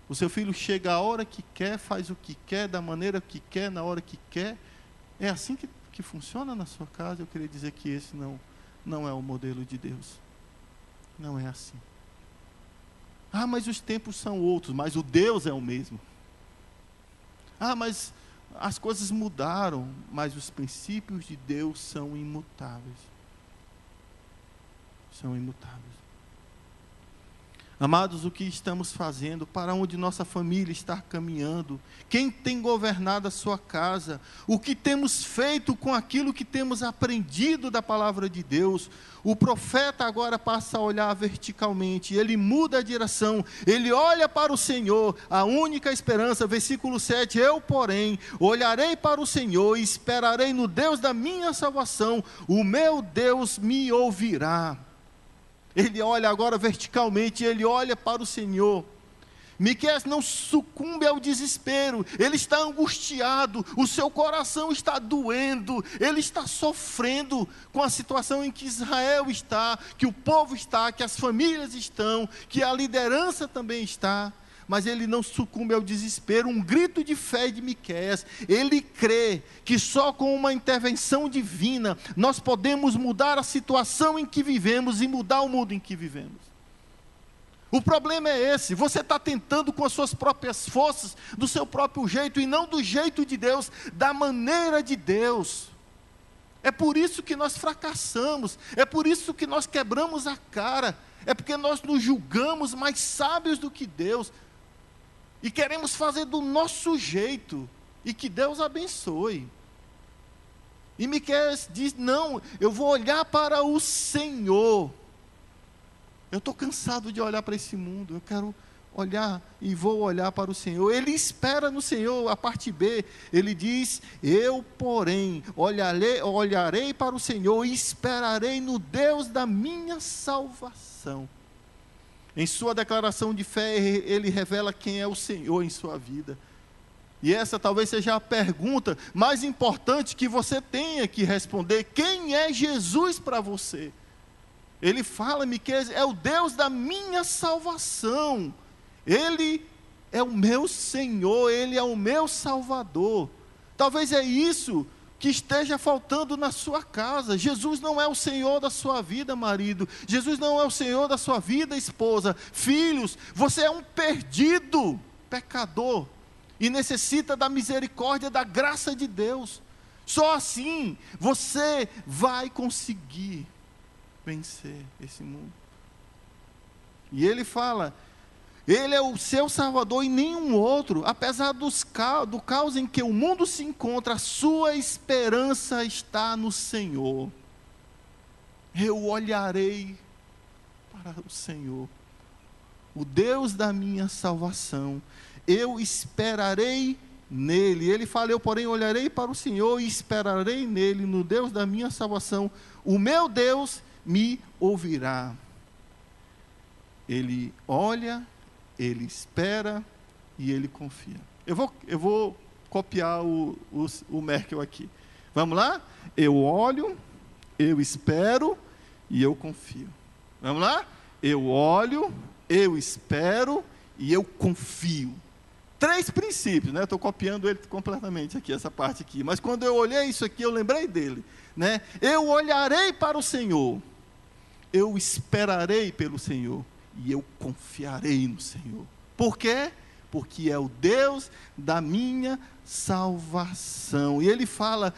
O seu filho chega a hora que quer, faz o que quer, da maneira que quer, na hora que quer? É assim que funciona na sua casa? Eu queria dizer que esse não é o modelo de Deus. Não é assim. Ah, mas os tempos são outros, mas o Deus é o mesmo. Ah, mas as coisas mudaram, mas os princípios de Deus são imutáveis. São imutáveis. Amados, o que estamos fazendo? Para onde nossa família está caminhando? Quem tem governado a sua casa? O que temos feito com aquilo que temos aprendido da palavra de Deus? O profeta agora passa a olhar verticalmente, ele muda a direção, ele olha para o Senhor, a única esperança, versículo 7, eu, porém, olharei para o Senhor e esperarei no Deus da minha salvação, o meu Deus me ouvirá. Ele olha agora verticalmente, ele olha para o Senhor. Miqueias não sucumbe ao desespero, ele está angustiado, o seu coração está doendo, ele está sofrendo com a situação em que Israel está, que o povo está, que as famílias estão, que a liderança também está. Mas ele não sucumbe ao desespero, um grito de fé de Miqueias. Ele crê que só com uma intervenção divina nós podemos mudar a situação em que vivemos e mudar o mundo em que vivemos. O problema é esse: você está tentando com as suas próprias forças, do seu próprio jeito, e não do jeito de Deus, da maneira de Deus. É por isso que nós fracassamos, é por isso que nós quebramos a cara, é porque nós nos julgamos mais sábios do que Deus, e queremos fazer do nosso jeito, e que Deus abençoe. E Miqueias diz: não, eu vou olhar para o Senhor. Eu estou cansado de olhar para esse mundo, eu quero olhar e vou olhar para o Senhor. Ele espera no Senhor. A parte B, ele diz: eu, porém, olharei para o Senhor e esperarei no Deus da minha salvação. Em sua declaração de fé, ele revela quem é o Senhor em sua vida. E essa talvez seja a pergunta mais importante que você tenha que responder: quem é Jesus para você? Ele fala, Miqueias, é o Deus da minha salvação. Ele é o meu Senhor, Ele é o meu Salvador. Talvez é isso que esteja faltando na sua casa. Jesus não é o Senhor da sua vida, marido. Jesus não é o Senhor da sua vida, esposa. Filhos, você é um perdido, pecador. e necessita da misericórdia, da graça de Deus. Só assim você vai conseguir vencer esse mundo. E ele fala, ele é o seu Salvador e nenhum outro, apesar do caos em que o mundo se encontra, a sua esperança está no Senhor. Eu olharei para o Senhor, o Deus da minha salvação, eu esperarei nele. Ele fala, eu porém olharei para o Senhor e esperarei nele, no Deus da minha salvação, o meu Deus me ouvirá. Ele olha, ele espera e ele confia. Eu vou copiar o Merkel aqui. Vamos lá? Eu olho, eu espero e eu confio. Vamos lá? Eu olho, eu espero e eu confio. 3 princípios, né? Estou copiando ele completamente aqui, essa parte aqui. Mas quando eu olhei isso aqui, eu lembrei dele, né? Eu olharei para o Senhor, eu esperarei pelo Senhor e eu confiarei no Senhor. Por quê? Porque é o Deus da minha salvação. E ele fala,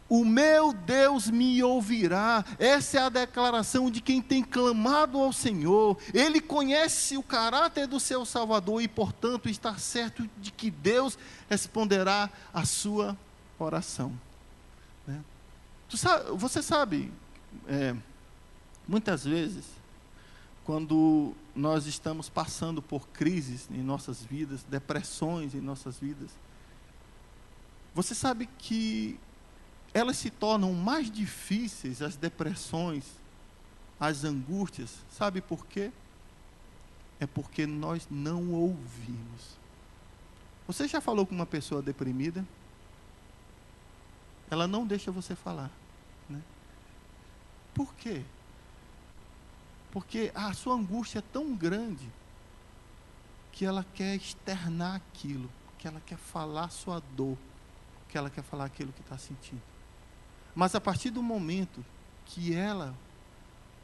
o meu Deus me ouvirá. Essa é a declaração de quem tem clamado ao Senhor. Ele conhece o caráter do seu Salvador e, portanto, está certo de que Deus responderá a sua oração. Né? Você sabe, muitas vezes, quando nós estamos passando por crises em nossas vidas, depressões em nossas vidas, você sabe que elas se tornam mais difíceis, as depressões, as angústias. Sabe por quê? É porque nós não ouvimos. Você já falou com uma pessoa deprimida? Ela não deixa você falar, né? Por quê? Porque a sua angústia é tão grande que ela quer externar aquilo, que ela quer falar a sua dor, que ela quer falar aquilo que está sentindo. Mas a partir do momento que ela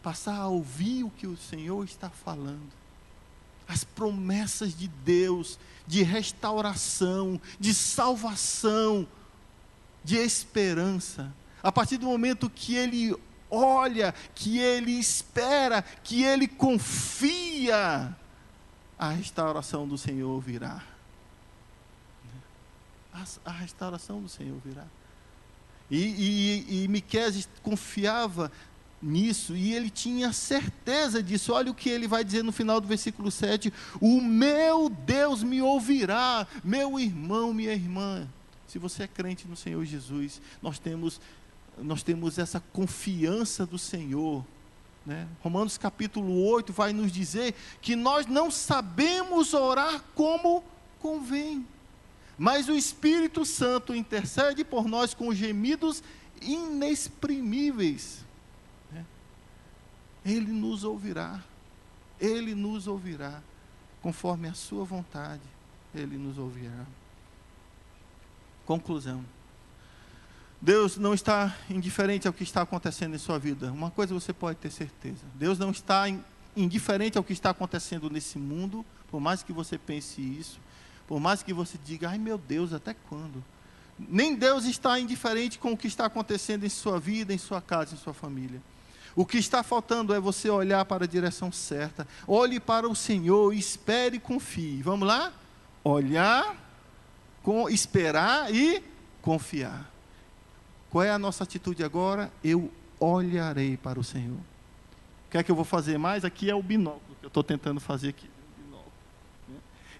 passar a ouvir o que o Senhor está falando, as promessas de Deus, de restauração, de salvação, de esperança, a partir do momento que ele olha, que ele espera, que ele confia, a restauração do Senhor virá. A restauração do Senhor virá. E Miqueias confiava nisso, e ele tinha certeza disso. Olha o que ele vai dizer no final do versículo 7, o meu Deus me ouvirá. Meu irmão, minha irmã, se você é crente no Senhor Jesus, nós temos essa confiança do Senhor, né? Romanos capítulo 8 vai nos dizer que nós não sabemos orar como convém, mas o Espírito Santo intercede por nós com gemidos inexprimíveis, né? Ele nos ouvirá, conforme a sua vontade, Ele nos ouvirá. Conclusão. Deus não está indiferente ao que está acontecendo em sua vida. Uma coisa você pode ter certeza: Deus não está indiferente ao que está acontecendo nesse mundo, por mais que você pense isso, por mais que você diga, ai meu Deus, até quando? Nem Deus está indiferente com o que está acontecendo em sua vida, em sua casa, em sua família. O que está faltando é você olhar para a direção certa. Olhe para o Senhor, espere e confie. Vamos lá? Olhar, esperar e confiar. Qual é a nossa atitude agora? Eu olharei para o Senhor. O que é que eu vou fazer mais? Aqui é o binóculo que eu estou tentando fazer aqui.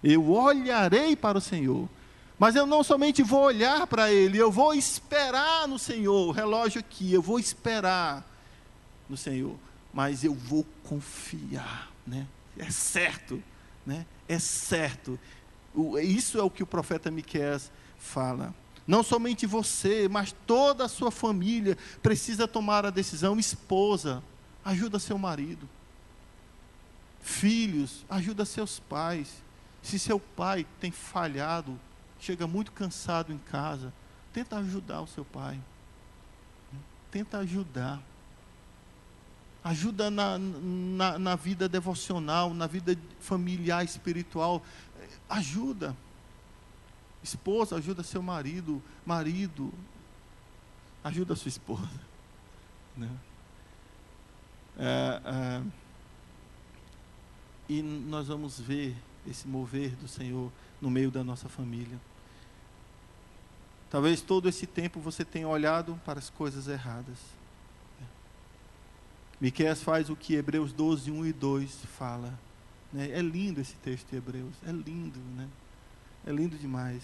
Eu olharei para o Senhor. Mas eu não somente vou olhar para Ele, eu vou esperar no Senhor. O relógio aqui, eu vou esperar no Senhor. Mas eu vou confiar, né? É certo, né? É certo. Isso é o que o profeta Miqueias fala. Não somente você, mas toda a sua família precisa tomar a decisão. Esposa, ajuda seu marido. Filhos, ajuda seus pais. Se seu pai tem falhado, chega muito cansado em casa, tenta ajudar o seu pai. Tenta ajudar. Ajuda na vida devocional, na vida familiar, espiritual. Ajuda. Esposa, ajuda seu marido. Marido, ajuda a sua esposa. Né? E nós vamos ver esse mover do Senhor no meio da nossa família. Talvez todo esse tempo você tenha olhado para as coisas erradas. Miqueias faz o que Hebreus 12, 1 e 2 fala. Né? É lindo esse texto de Hebreus, é lindo, né? É lindo demais.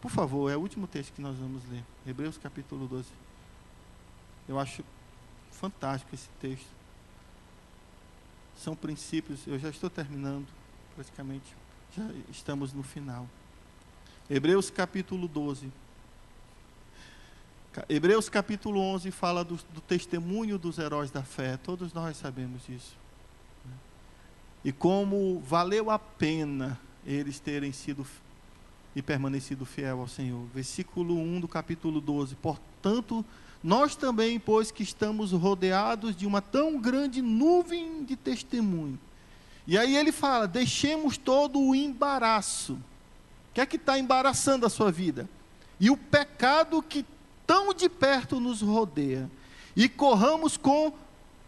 Por favor, é o último texto que nós vamos ler. Hebreus capítulo 12. Eu acho fantástico esse texto. São princípios, eu já estou terminando, praticamente, já estamos no final. Hebreus capítulo 12. Hebreus capítulo 11 fala do testemunho dos heróis da fé. Todos nós sabemos disso. E como valeu a pena eles terem sido e permanecido fiel ao Senhor. Versículo 1 do capítulo 12. Portanto, nós também, pois que estamos rodeados de uma tão grande nuvem de testemunho. E aí ele fala, deixemos todo o embaraço. O que é que está embaraçando a sua vida? E o pecado que tão de perto nos rodeia. E corramos com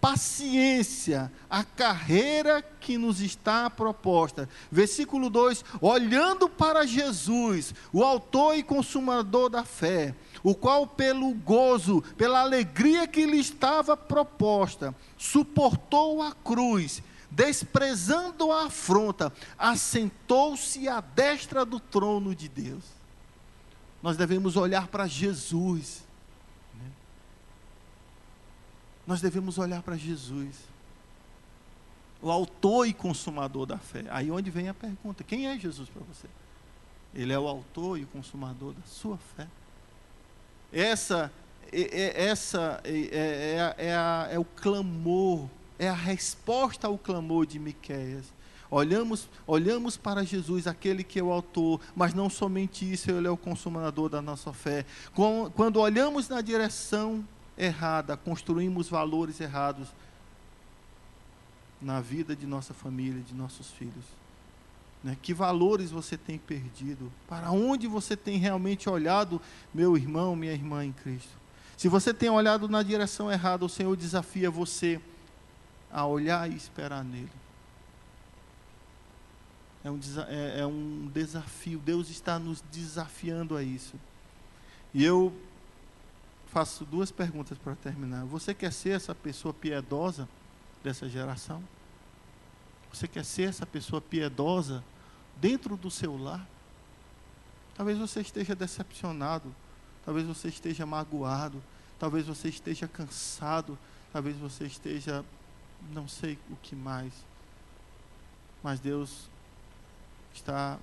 paciência a carreira que nos está proposta. Versículo 2, olhando para Jesus, o autor e consumador da fé, o qual pelo gozo, pela alegria que lhe estava proposta, suportou a cruz, desprezando a afronta, assentou-se à destra do trono de Deus. Nós devemos olhar para Jesus. Nós devemos olhar para Jesus, o autor e consumador da fé. Aí onde vem a pergunta, quem é Jesus para você? Ele é o autor e o consumador da sua fé. É o clamor, é a resposta ao clamor de Miqueias. Olhamos para Jesus, aquele que é o autor, mas não somente isso, ele é o consumador da nossa fé. Quando olhamos na direção errada, construímos valores errados na vida de nossa família, de nossos filhos. Né? Que valores você tem perdido? Para onde você tem realmente olhado, meu irmão, minha irmã em Cristo? Se você tem olhado na direção errada, o Senhor desafia você a olhar e esperar nele. É um desafio, Deus está nos desafiando a isso. E eu faço duas perguntas para terminar. Você quer ser essa pessoa piedosa dessa geração? Você quer ser essa pessoa piedosa dentro do seu lar? Talvez você esteja decepcionado, talvez você esteja magoado, talvez você esteja cansado, talvez você esteja, não sei o que mais. Mas Deus está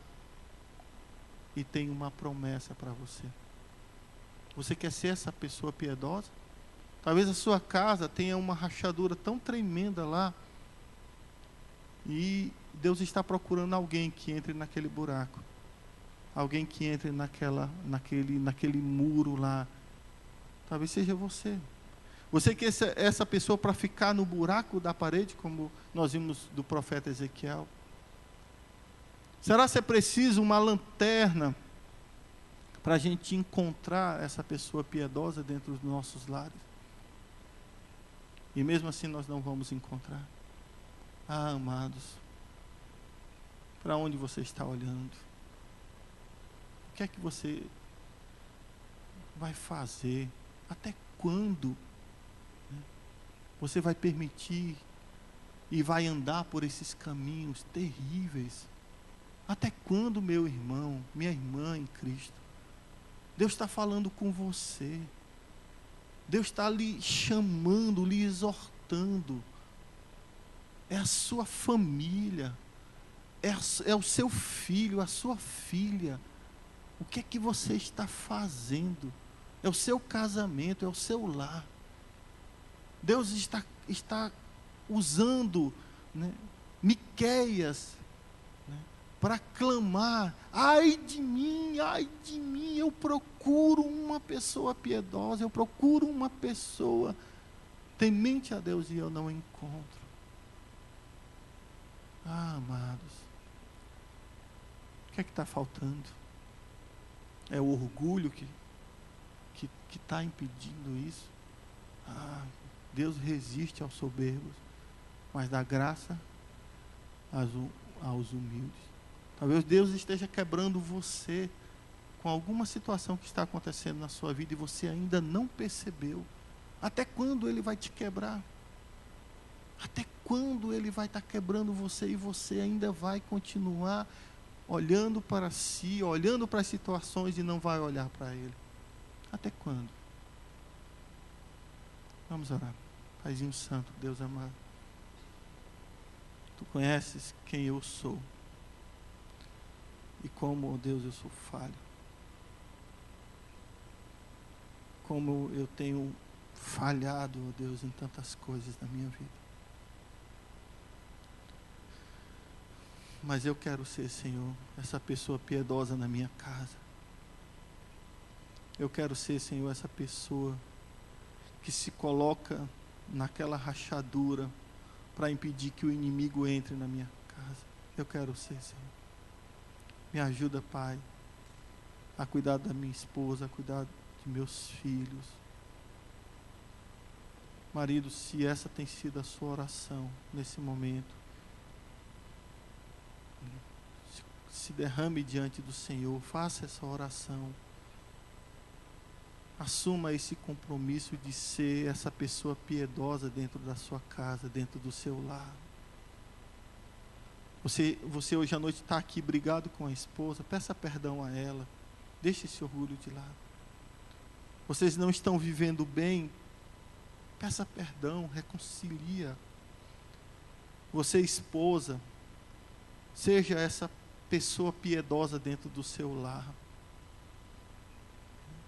e tem uma promessa para você. Você quer ser essa pessoa piedosa? Talvez a sua casa tenha uma rachadura tão tremenda lá, e Deus está procurando alguém que entre naquele buraco, alguém que entre naquele muro lá. Talvez seja você. Você quer ser essa pessoa para ficar no buraco da parede, como nós vimos do profeta Ezequiel? Será que é preciso uma lanterna para a gente encontrar essa pessoa piedosa dentro dos nossos lares? E mesmo assim nós não vamos encontrar. Ah, amados, para onde você está olhando? O que é que você vai fazer? Até quando você vai permitir e vai andar por esses caminhos terríveis? Até quando, meu irmão, minha irmã em Cristo? Deus está falando com você. Deus está lhe chamando, lhe exortando. É a sua família, é o seu filho, a sua filha. O que é que você está fazendo? É o seu casamento, é o seu lar. Deus está usando, né, Miqueias, né, para clamar: ai de mim, eu procuro uma pessoa piedosa, eu procuro uma pessoa temente a Deus e eu não encontro. Ah, amados, o que é que está faltando? É o orgulho que está impedindo isso? Deus resiste aos soberbos, mas dá graça aos humildes. Talvez Deus esteja quebrando você com alguma situação que está acontecendo na sua vida e você ainda não percebeu. Até quando Ele vai te quebrar? Até quando Ele vai estar quebrando você e você ainda vai continuar olhando para si, olhando para as situações e não vai olhar para Ele? Até quando? Vamos orar. Paizinho Santo, Deus amado, Tu conheces quem eu sou e como, oh Deus, eu sou falho. Como eu tenho falhado, oh Deus, em tantas coisas na minha vida. Mas eu quero ser, Senhor, essa pessoa piedosa na minha casa. Eu quero ser, Senhor, essa pessoa que se coloca naquela rachadura para impedir que o inimigo entre na minha casa. Eu quero ser, Senhor. Me ajuda, Pai, a cuidar da minha esposa, a cuidar de meus filhos. Marido, se essa tem sido a sua oração nesse momento, se derrame diante do Senhor, faça essa oração. Assuma esse compromisso de ser essa pessoa piedosa dentro da sua casa, dentro do seu lar. Você hoje à noite está aqui brigado com a esposa, peça perdão a ela, deixe esse orgulho de lado. Vocês não estão vivendo bem, peça perdão, reconcilia. Você, esposa, seja essa pessoa piedosa dentro do seu lar.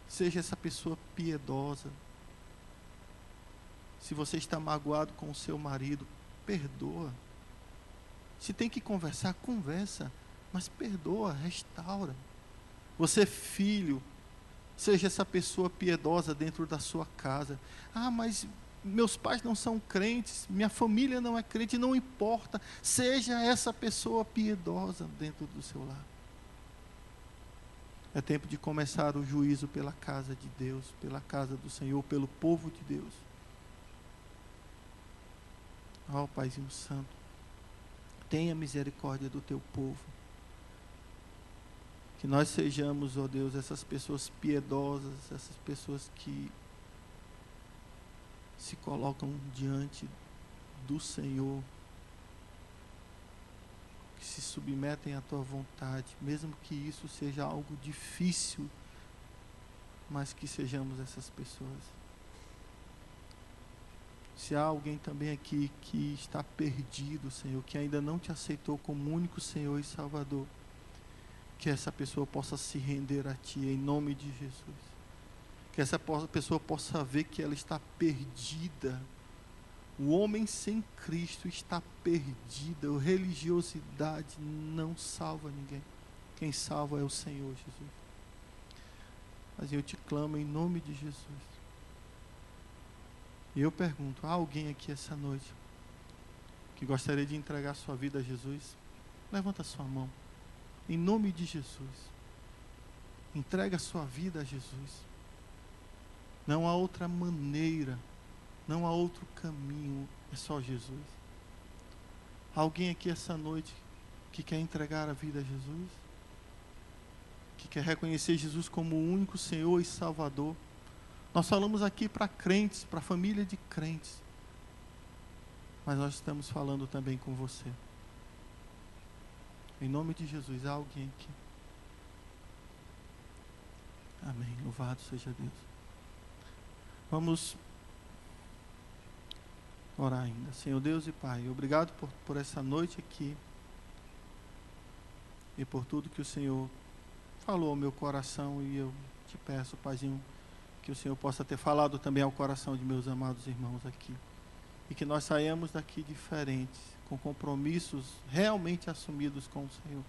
Seja essa pessoa piedosa. Se você está magoado com o seu marido, perdoa. Se tem que conversar, conversa, mas perdoa, restaura. Você, filho, seja essa pessoa piedosa dentro da sua casa. Mas meus pais não são crentes, minha família não é crente, não importa. Seja essa pessoa piedosa dentro do seu lar. É tempo de começar o juízo pela casa de Deus, pela casa do Senhor, pelo povo de Deus. Ó, Paizinho Santo, tenha misericórdia do teu povo. Que nós sejamos, ó Deus, essas pessoas piedosas, essas pessoas que se colocam diante do Senhor, que se submetem à tua vontade, mesmo que isso seja algo difícil, mas que sejamos essas pessoas. Se há alguém também aqui que está perdido, Senhor, que ainda não te aceitou como único Senhor e Salvador, que essa pessoa possa se render a Ti, em nome de Jesus. Que essa pessoa possa ver que ela está perdida. O homem sem Cristo está perdida. A religiosidade não salva ninguém. Quem salva é o Senhor Jesus. Mas eu te clamo em nome de Jesus. E eu pergunto, há alguém aqui essa noite que gostaria de entregar sua vida a Jesus? Levanta sua mão. Em nome de Jesus. Entrega sua vida a Jesus. Não há outra maneira. Não há outro caminho, é só Jesus. Alguém aqui essa noite que quer entregar a vida a Jesus? Que quer reconhecer Jesus como o único Senhor e Salvador? Nós falamos aqui para crentes, para a família de crentes. Mas nós estamos falando também com você. Em nome de Jesus, há alguém aqui? Amém. Louvado seja Deus. Vamos orar ainda. Senhor Deus e Pai, obrigado por essa noite aqui e por tudo que o Senhor falou ao meu coração, e eu te peço, Paizinho, que o Senhor possa ter falado também ao coração de meus amados irmãos aqui, e que nós saímos daqui diferentes, com compromissos realmente assumidos com o Senhor.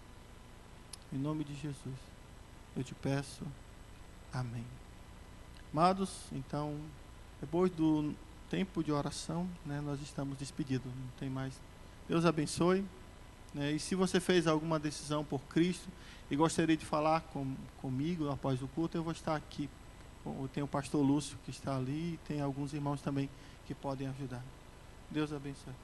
Em nome de Jesus, eu te peço, amém. Amados, então, depois do tempo de oração, nós estamos despedidos, não tem mais. Deus abençoe né? E se você fez alguma decisão por Cristo e gostaria de falar comigo após o culto, eu vou estar aqui. Tem o pastor Lúcio que está ali, e tem alguns irmãos também que podem ajudar. Deus abençoe.